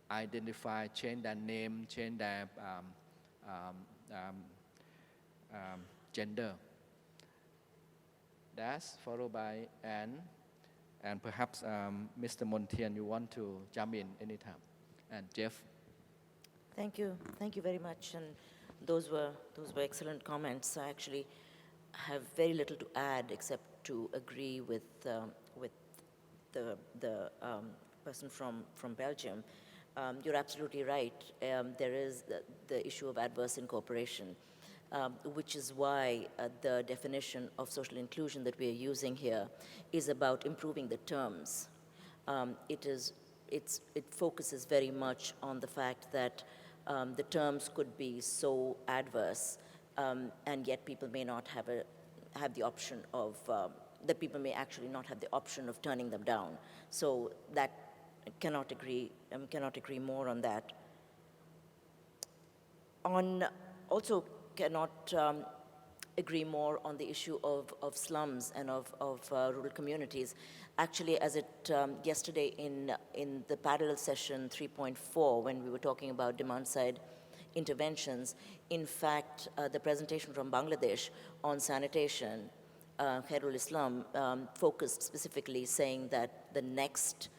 identified, change their name, change their gender. That's followed by Anne, and perhaps Mr. Montien, you want to jump in anytime, and Jeff. Thank you very much, and those were excellent comments. I actually have very little to add except to agree with the person from Belgium. You're absolutely right. There is the issue of adverse incorporation, which is why the definition of social inclusion that we are using here is about improving the terms. It focuses very much on the fact that the terms could be so adverse, and yet people may not have the option of that people may actually not have the option of turning them down. So that cannot agree more on that. Also cannot agree more on the issue of slums and of rural communities. Actually, as it yesterday in the parallel session 3.4, when we were talking about demand-side interventions, in fact, the presentation from Bangladesh on sanitation, Khairul Islam, focused specifically saying that the next,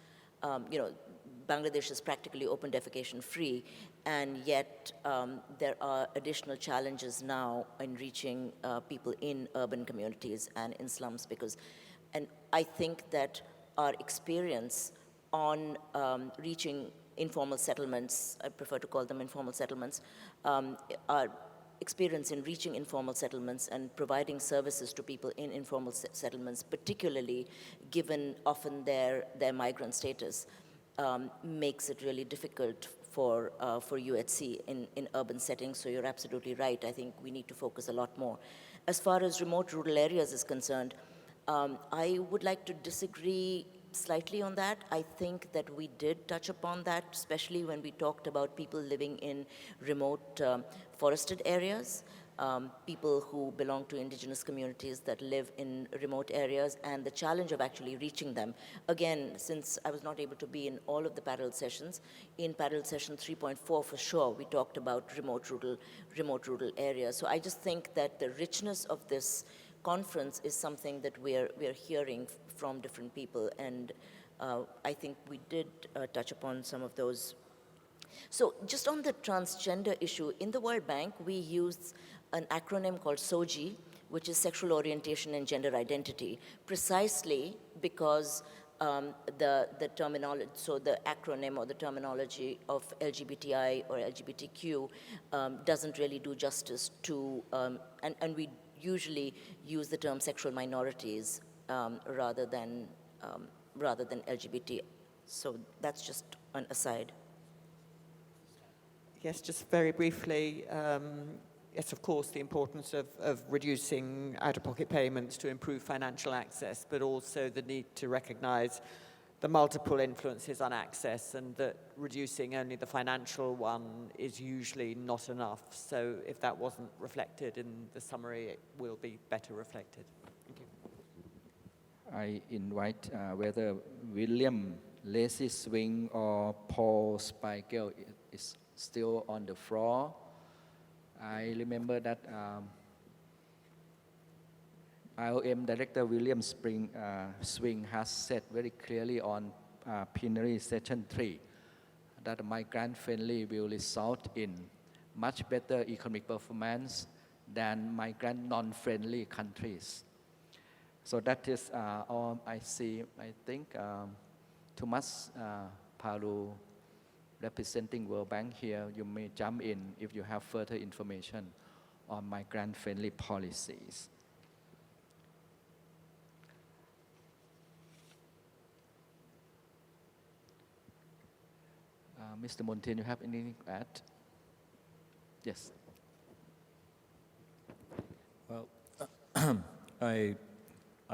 Bangladesh is practically open defecation free, and yet there are additional challenges now in reaching people in urban communities and in slums and I think that our experience on reaching informal settlements, I prefer to call them informal settlements, our experience in reaching informal settlements and providing services to people in informal settlements, particularly given often their migrant status, makes it really difficult for UHC in urban settings. So you're absolutely right. I think we need to focus a lot more. As far as remote rural areas is concerned, I would like to disagree slightly on that. I think that we did touch upon that, especially when we talked about people living in remote forested areas, people who belong to indigenous communities that live in remote areas, and the challenge of actually reaching them. Again, since I was not able to be in all of the parallel sessions, in parallel session 3.4 for sure, we talked about remote rural areas. So I just think that the richness of this conference is something that we're hearing from different people, and I think we did touch upon some of those. So just on the transgender issue, in the World Bank, we use an acronym called SOGI, which is Sexual Orientation and Gender Identity, precisely because the terminology, so the acronym or the terminology of LGBTI or LGBTQ doesn't really do justice to, and we usually use the term sexual minorities rather than LGBT. So that's just an aside. Yes, just very briefly, yes, of course, the importance of reducing out-of-pocket payments to improve financial access, but also the need to recognize the multiple influences on access, and that reducing only the financial one is usually not enough. So if that wasn't reflected in the summary, it will be better reflected. Thank you. I invite whether William Lacy Swing or Paul Spiegel is still on the floor. I remember that IOM Director William Swing has said very clearly on plenary session 3 that migrant-friendly will result in much better economic performance than migrant non-friendly countries. So that is all I see. I think Thomas Palu, representing World Bank here, you may jump in if you have further information on migrant-friendly policies. Mr. Montaigne, you have anything to add? Yes. Well, I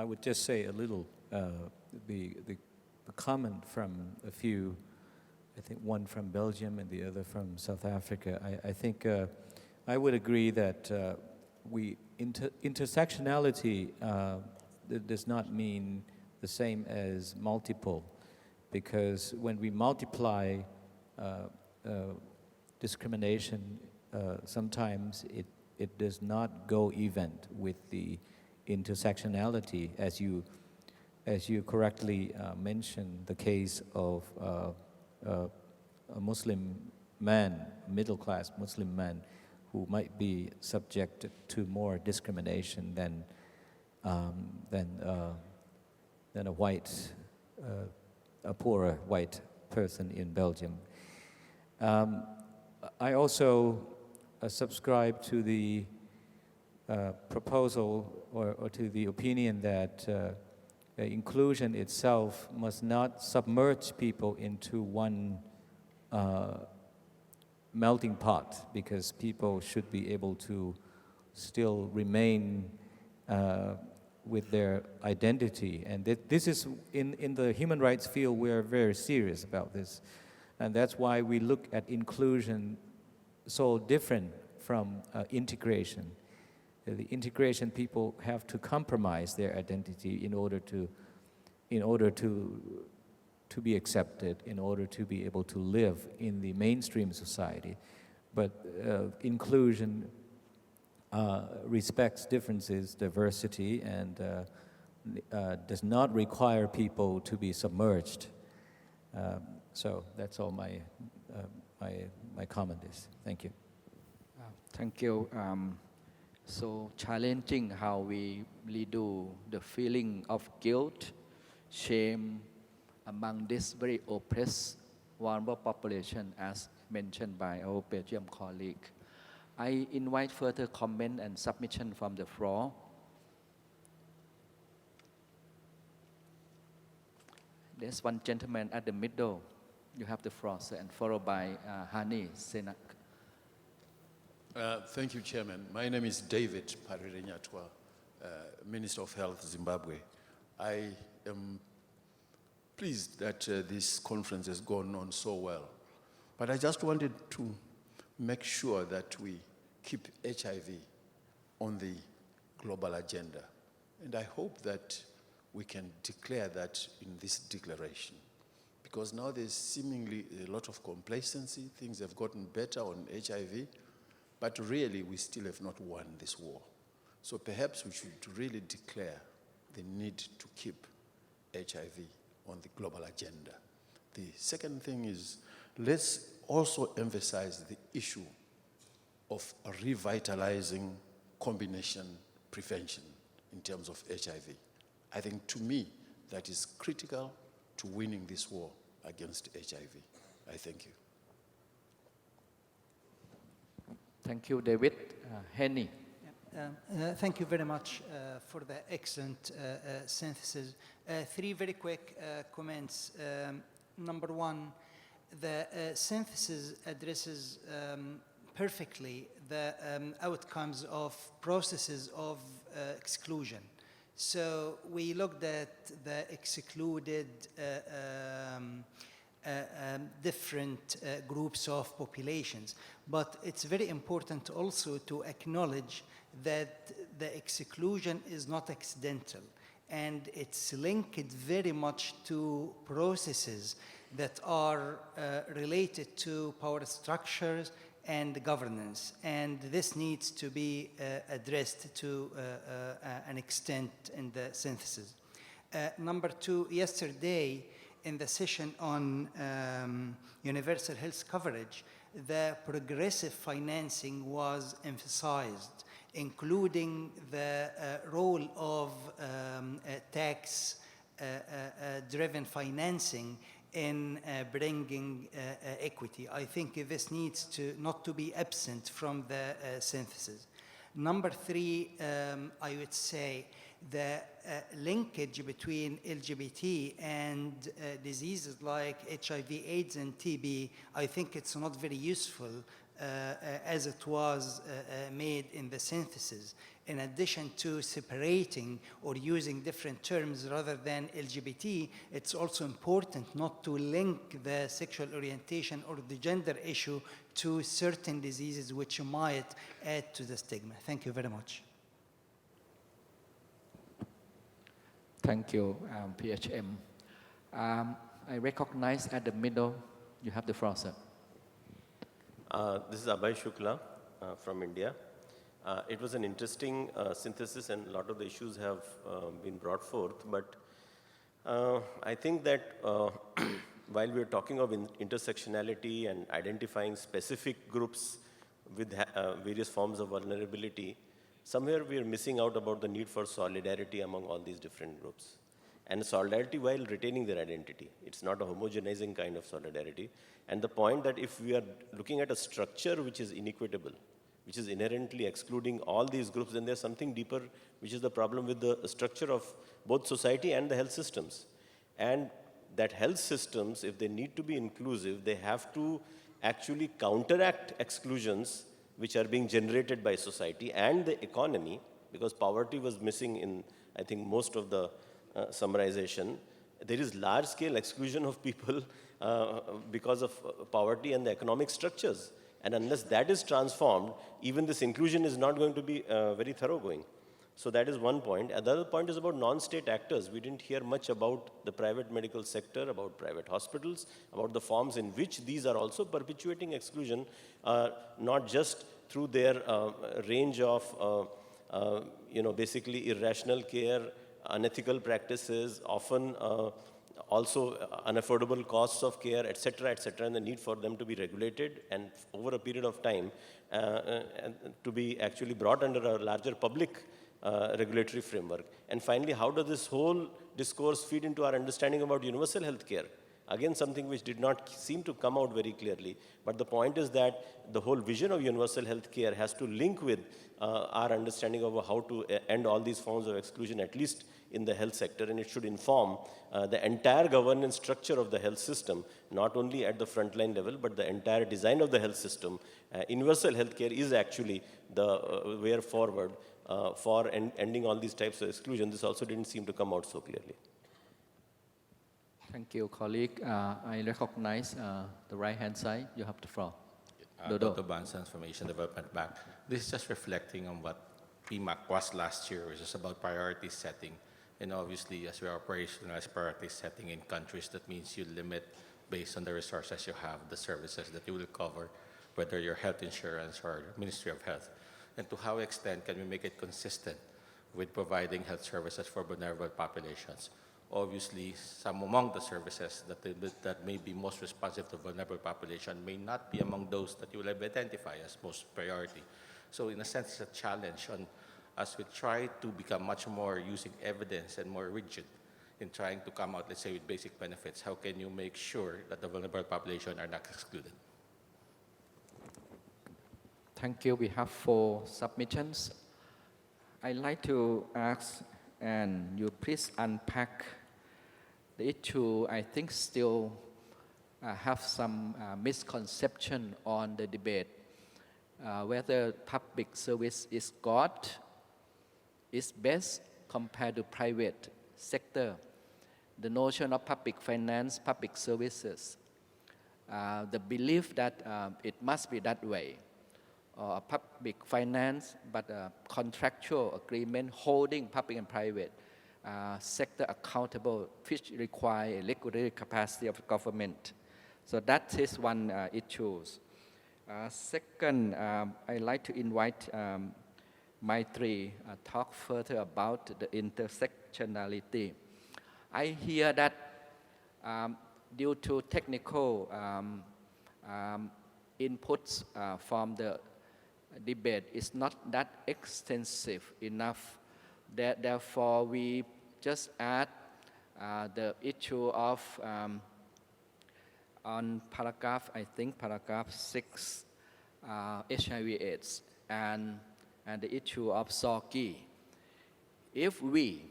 would just say a little the comment from a few, I think one from Belgium and the other from South Africa, I think I would agree that intersectionality does not mean the same as multiple, because when we multiply discrimination, sometimes it does not go even with the intersectionality, as you correctly mentioned, the case of a Muslim man, middle-class Muslim man, who might be subject to more discrimination than a poorer white person in Belgium. I also subscribe to the proposal or to the opinion that inclusion itself must not submerge people into one melting pot, because people should be able to still remain with their identity. And this is, in the human rights field, we're very serious about this. And that's why we look at inclusion so different from integration. The integration, people have to compromise their identity in order to be accepted, in order to be able to live in the mainstream society. But inclusion respects differences, diversity, and does not require people to be submerged. So that's all my comment is. Thank you. Thank you. So challenging how we redo the feeling of guilt, shame among this very oppressed, vulnerable population, as mentioned by our Belgium colleague. I invite further comment and submission from the floor. There's one gentleman at the middle. You have the floor, sir, and followed by Hani Senak. Thank you, Chairman. My name is David Parirenyatwa, Minister of Health, Zimbabwe. I am pleased that this conference has gone on so well. But I just wanted to make sure that we keep HIV on the global agenda. And I hope that we can declare that in this declaration. Because now there's seemingly a lot of complacency. Things have gotten better on HIV. But really, we still have not won this war. So perhaps we should really declare the need to keep HIV on the global agenda. The second thing is, let's also emphasize the issue of revitalizing combination prevention in terms of HIV. I think, to me, that is critical to winning this war against HIV. I thank you. Thank you, David. Henny. Thank you very much for the excellent synthesis. Three very quick comments. Number one, the synthesis addresses perfectly the outcomes of processes of exclusion. So we looked at the excluded different groups of populations. But it's very important also to acknowledge that the exclusion is not accidental, and it's linked very much to processes that are related to power structures and governance, and this needs to be addressed to an extent in the synthesis. Number two, yesterday in the session on universal health coverage, the progressive financing was emphasized, including the role of tax-driven financing in bringing equity. I think this needs to not to be absent from the synthesis. Number three, I would say the linkage between LGBT and diseases like HIV, AIDS, and TB, I think it's not very useful as it was made in the synthesis, in addition to separating or using different terms rather than LGBT, it's also important not to link the sexual orientation or the gender issue to certain diseases which might add to the stigma. Thank you very much. Thank you, PHM. I recognize at the middle, you have the floor, sir. This is Abhay Shukla from India. It was an interesting synthesis, and a lot of the issues have been brought forth, but I think that while we're talking of intersectionality and identifying specific groups with various forms of vulnerability, somewhere we're missing out about the need for solidarity among all these different groups. And solidarity while retaining their identity. It's not a homogenizing kind of solidarity. And the point that if we are looking at a structure which is inequitable, which is inherently excluding all these groups, then there's something deeper, which is the problem with the structure of both society and the health systems. And that health systems, if they need to be inclusive, they have to actually counteract exclusions which are being generated by society and the economy, because poverty was missing in, I think, most of the summarization. There is large-scale exclusion of people because of poverty and the economic structures. And unless that is transformed, even this inclusion is not going to be very thoroughgoing. So that is one point. Another point is about non-state actors. We didn't hear much about the private medical sector, about private hospitals, about the forms in which these are also perpetuating exclusion, not just through their range of, basically irrational care, unethical practices, often also unaffordable costs of care, et cetera, and the need for them to be regulated and over a period of time and to be actually brought under a larger public regulatory framework. And finally, how does this whole discourse feed into our understanding about universal health care? Again, something which did not seem to come out very clearly. But the point is that the whole vision of universal health care has to link with our understanding of how to end all these forms of exclusion, at least in the health sector, and it should inform the entire governance structure of the health system, not only at the frontline level, but the entire design of the health system. Universal health care is actually the way forward for ending all these types of exclusion. This also didn't seem to come out so clearly. Thank you, colleague. I recognize the right-hand side. You have the floor. Dodo. Dr. Bansans from Asian Development Bank. This is just reflecting on what PMAC was last year, which is about priority setting. And obviously, as we operationalize priority setting in countries, that means you limit, based on the resources you have, the services that you will cover, whether your health insurance or Ministry of Health. And to how extent can we make it consistent with providing health services for vulnerable populations? Obviously, some among the services that may be most responsive to vulnerable population may not be among those that you will identify as most priority. So in a sense, it's a challenge on as we try to become much more using evidence and more rigid in trying to come out, let's say, with basic benefits. How can you make sure that the vulnerable population are not excluded? Thank you. We have 4 submissions. I'd like to ask, and you please unpack the issue. I think still have some misconception on the debate, whether public service is God, is best compared to private sector. The notion of public finance, public services, the belief that it must be that way. Public finance, but contractual agreement holding public and private sector accountable, which require regulatory capacity of government. So that is one issue. Second, I'd like to invite Maitri talk further about the intersectionality. I hear that due to technical inputs from the debate is not that extensive enough. Therefore, we just add the issue of on paragraph, I think paragraph 6, HIV/AIDS, and the issue of SOGI. If we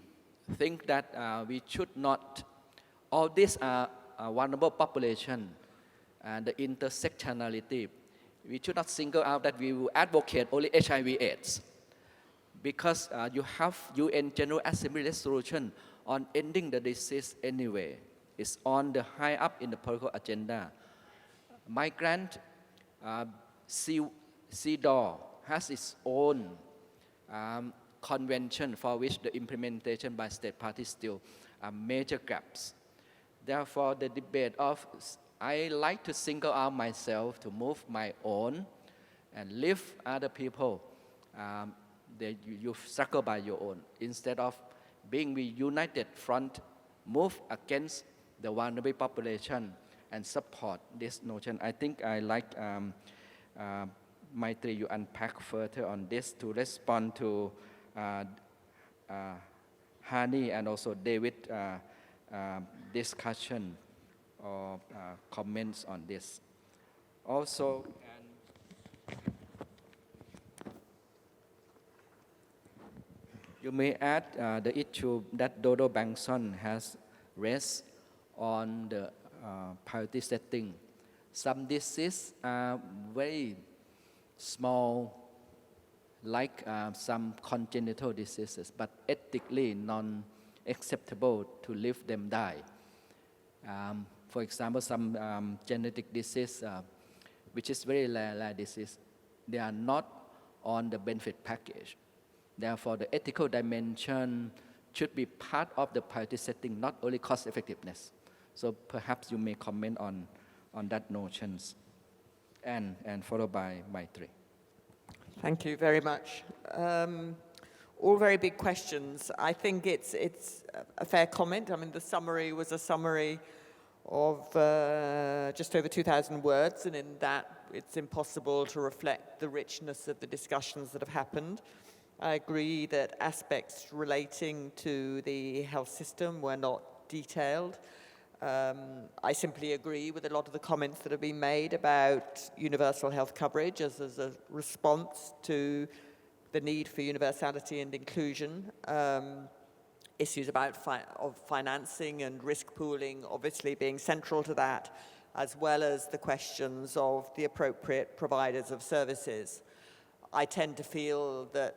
think that we should not, all these are vulnerable population, and the intersectionality, we should not single out that we will advocate only HIV/AIDS, because you have UN General Assembly resolution on ending the disease anyway. It's on the high up in the political agenda. Migrant CEDAW has its own convention for which the implementation by state parties still are major gaps. Therefore, the debate of I like to single out myself to move my own and leave other people. You struggle by your own. Instead of being the united front, move against the vulnerable population and support this notion. I think I like Maitri, you unpack further on this to respond to Hani and also David discussion or comments on this. Also, you may add the issue that Dodo Bangson has raised on the priority setting. Some diseases are very small, like some congenital diseases, but ethically non-acceptable to leave them die. For example, some genetic disease, which is very rare disease, they are not on the benefit package. Therefore, the ethical dimension should be part of the priority setting, not only cost effectiveness. So perhaps you may comment on that notions, and followed by Maitri. Thank you very much. All very big questions. I think it's a fair comment. I mean, the summary was a summary of just over 2,000 words, and in that it's impossible to reflect the richness of the discussions that have happened. I agree that aspects relating to the health system were not detailed. I simply agree with a lot of the comments that have been made about universal health coverage as a response to the need for universality and inclusion. Issues about financing and risk pooling obviously being central to that, as well as the questions of the appropriate providers of services. I tend to feel that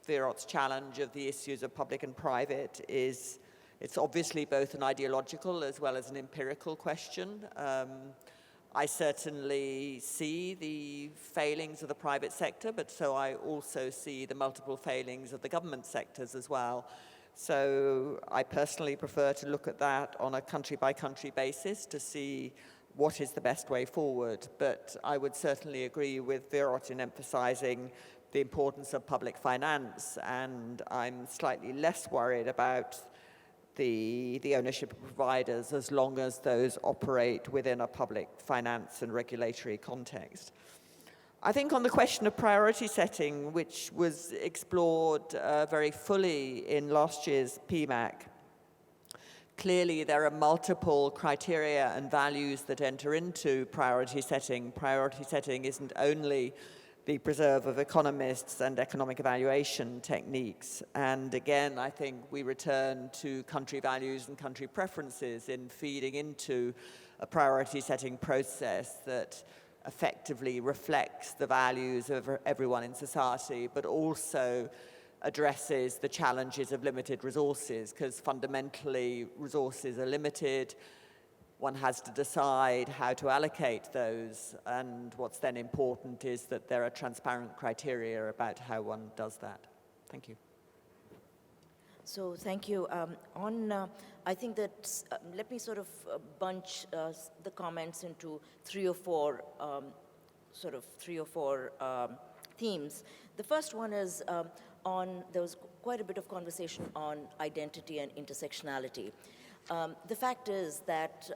Virot's challenge of the issues of public and private it's obviously both an ideological as well as an empirical question. I certainly see the failings of the private sector, but so I also see the multiple failings of the government sectors as well. So I personally prefer to look at that on a country-by-country basis to see what is the best way forward. But I would certainly agree with Virot in emphasizing the importance of public finance, and I'm slightly less worried about the ownership of providers as long as those operate within a public finance and regulatory context. I think on the question of priority setting, which was explored very fully in last year's PMAC, clearly there are multiple criteria and values that enter into priority setting. Priority setting isn't only the preserve of economists and economic evaluation techniques. And again, I think we return to country values and country preferences in feeding into a priority setting process that effectively reflects the values of everyone in society, but also addresses the challenges of limited resources, because fundamentally resources are limited. One has to decide how to allocate those, and what's then important is that there are transparent criteria about how one does that. Thank you. So thank you. I think that, let me sort of bunch the comments into three or four themes. The first one is there was quite a bit of conversation on identity and intersectionality. The fact is that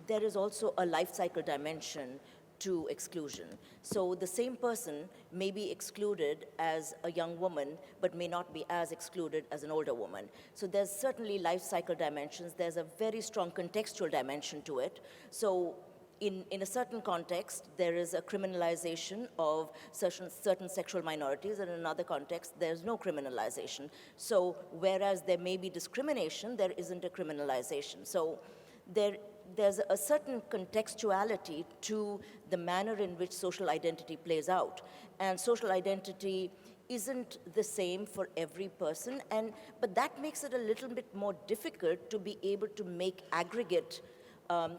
there is also a life cycle dimension to exclusion. So the same person may be excluded as a young woman, but may not be as excluded as an older woman. So there's certainly life cycle dimensions. There's a very strong contextual dimension to it. So in a certain context, there is a criminalization of certain sexual minorities, and in another context, there's no criminalization. So whereas there may be discrimination, there isn't a criminalization. So there's a certain contextuality to the manner in which social identity plays out. And social identity isn't the same for every person, but that makes it a little bit more difficult to be able to make aggregate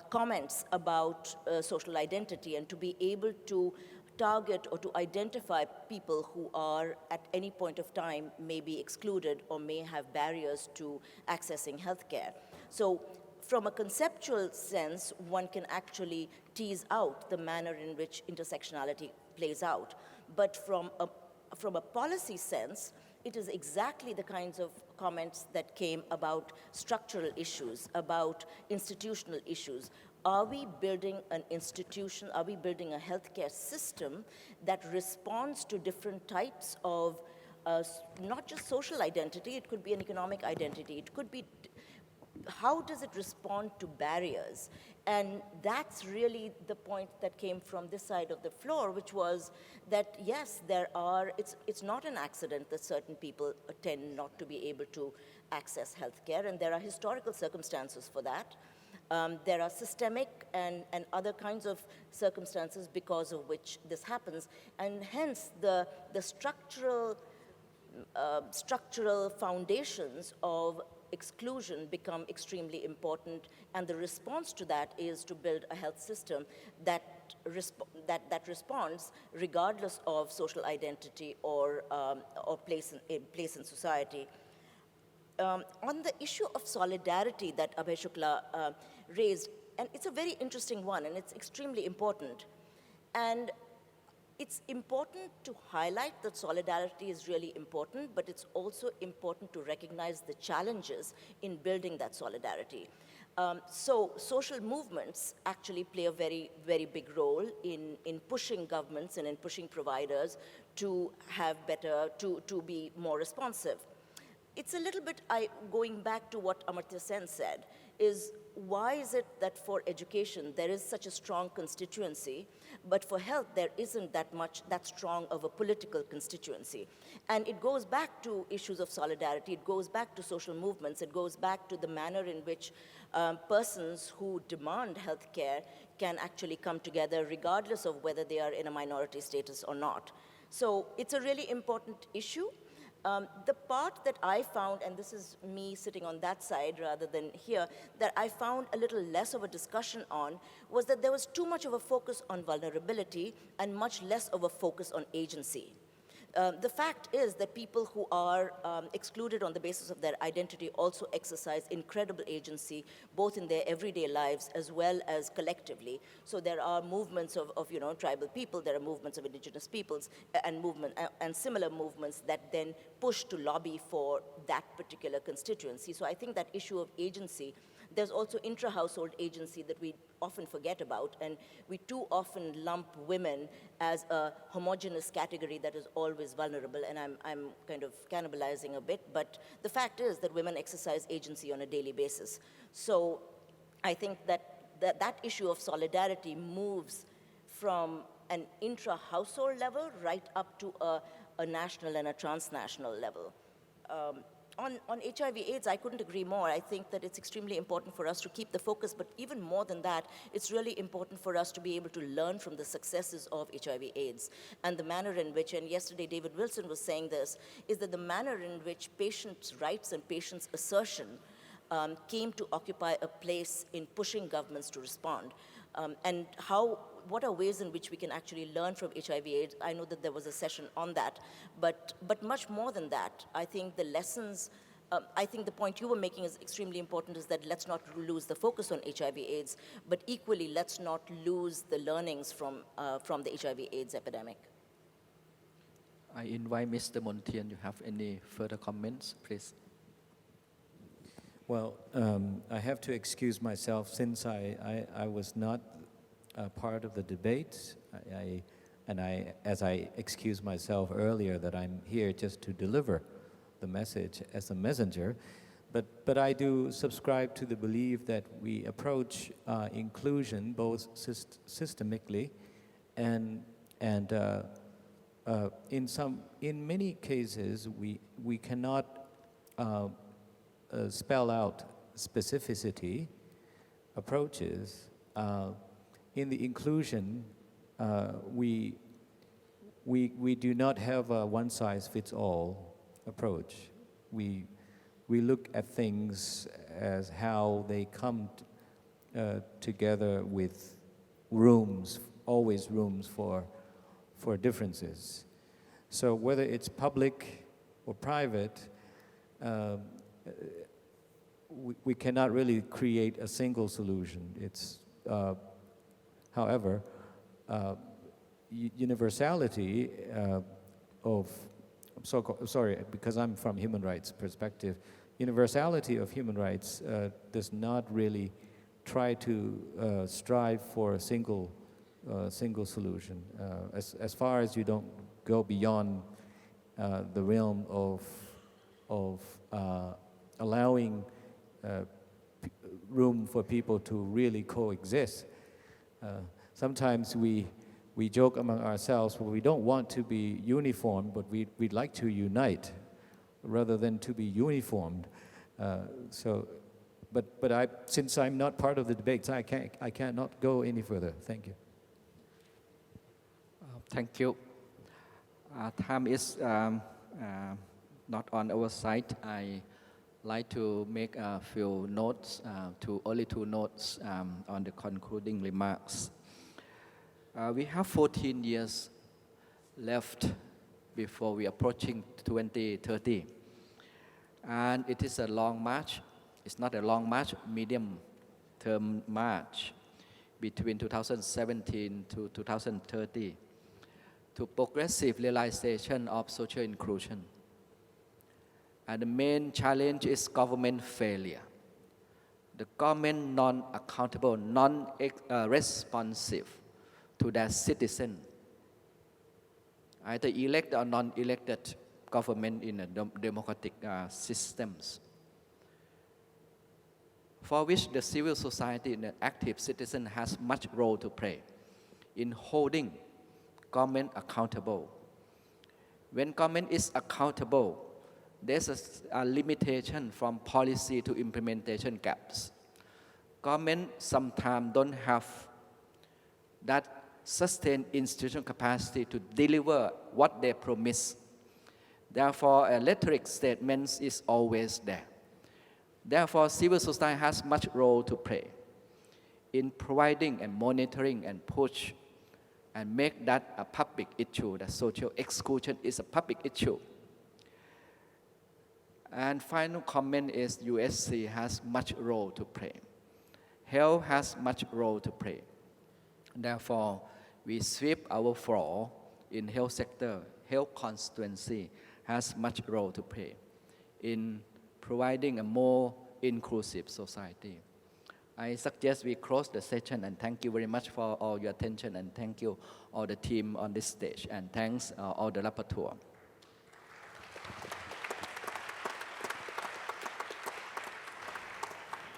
comments about social identity and to be able to target or to identify people who are at any point of time may be excluded or may have barriers to accessing healthcare. So from a conceptual sense, one can actually tease out the manner in which intersectionality plays out. But from a policy sense, it is exactly the kinds of comments that came about structural issues, about institutional issues. Are we building an institution, are we building a healthcare system that responds to different types of not just social identity, it could be an economic identity, it could be how does it respond to barriers? And that's really the point that came from this side of the floor, which was that, yes, it's not an accident that certain people tend not to be able to access healthcare, and there are historical circumstances for that. There are systemic and other kinds of circumstances because of which this happens, and hence the structural foundations of exclusion become extremely important, and the response to that is to build a health system that responds regardless of social identity or place in society. On the issue of solidarity that Abhay Shukla raised, and it's a very interesting one, and it's extremely important. And it's important to highlight that solidarity is really important, but it's also important to recognize the challenges in building that solidarity. So social movements actually play a very, very big role in pushing governments and in pushing providers to have better, to be more responsive. It's a little bit, going back to what Amartya Sen said, is why is it that for education there is such a strong constituency, but for health there isn't that strong of a political constituency? And it goes back to issues of solidarity, it goes back to social movements, it goes back to the manner in which persons who demand health care can actually come together regardless of whether they are in a minority status or not. So it's a really important issue. The part that I found, and this is me sitting on that side rather than here, that I found a little less of a discussion on was that there was too much of a focus on vulnerability and much less of a focus on agency. The fact is that people who are excluded on the basis of their identity also exercise incredible agency, both in their everyday lives as well as collectively. So there are movements of tribal people, there are movements of indigenous peoples, and similar movements that then push to lobby for that particular constituency. So I think that issue of agency, there's also intra-household agency that we often forget about, and we too often lump women as a homogeneous category that is always vulnerable, and I'm kind of cannibalizing a bit, but the fact is that women exercise agency on a daily basis. So I think that issue of solidarity moves from an intra-household level right up to a national and a transnational level. On HIV/AIDS, I couldn't agree more. I think that it's extremely important for us to keep the focus, but even more than that, it's really important for us to be able to learn from the successes of HIV/AIDS and the manner in which, and yesterday David Wilson was saying this, is that the manner in which patients' rights and patients' assertion came to occupy a place in pushing governments to respond. And what are ways in which we can actually learn from HIV/AIDS? I know that there was a session on that, but much more than that. I think the lessons, I think the point you were making is extremely important, is that let's not lose the focus on HIV/AIDS, but equally let's not lose the learnings from the HIV/AIDS epidemic. I invite Mr. Montien. You have any further comments, please? Well, I have to excuse myself since I was not part of the debate. As I excused myself earlier, that I'm here just to deliver the message as a messenger. But I do subscribe to the belief that we approach inclusion both systemically and in many cases we cannot spell out specificity approaches. In the inclusion, we do not have a one-size-fits-all approach. We look at things as how they come together with rooms, always rooms for differences. So whether it's public or private, we cannot really create a single solution. It's, however, universality of, sorry, because I'm from human rights perspective, universality of human rights does not really try to strive for a single solution. As far as you don't go beyond the realm of allowing room for people to really coexist. Sometimes we joke among ourselves, well, we don't want to be uniform, but we'd like to unite rather than to be uniformed. But since I'm not part of the debates, I cannot go any further. Thank you. Thank you. Time is not on our side. I like to make a few notes, only two notes on the concluding remarks. We have 14 years left before we are approaching 2030. And it is a long march. It's not a long march, medium-term march between 2017 to 2030 to progressive realization of social inclusion. And the main challenge is government failure. The government non-accountable, non-responsive to their citizens, either elected or non-elected government in a democratic systems, for which the civil society and the active citizen has much role to play in holding government accountable. When government is accountable, there's a limitation from policy to implementation gaps. Government sometimes don't have that sustained institutional capacity to deliver what they promise. Therefore, a rhetoric statement is always there. Therefore, civil society has much role to play in providing and monitoring and push and make that a public issue, that social exclusion is a public issue. And final comment is USC has much role to play. Health has much role to play. Therefore, we sweep our floor in health sector. Health constituency has much role to play in providing a more inclusive society. I suggest we close the session, and thank you very much for all your attention, and thank you all the team on this stage, and thanks all the rapporteur.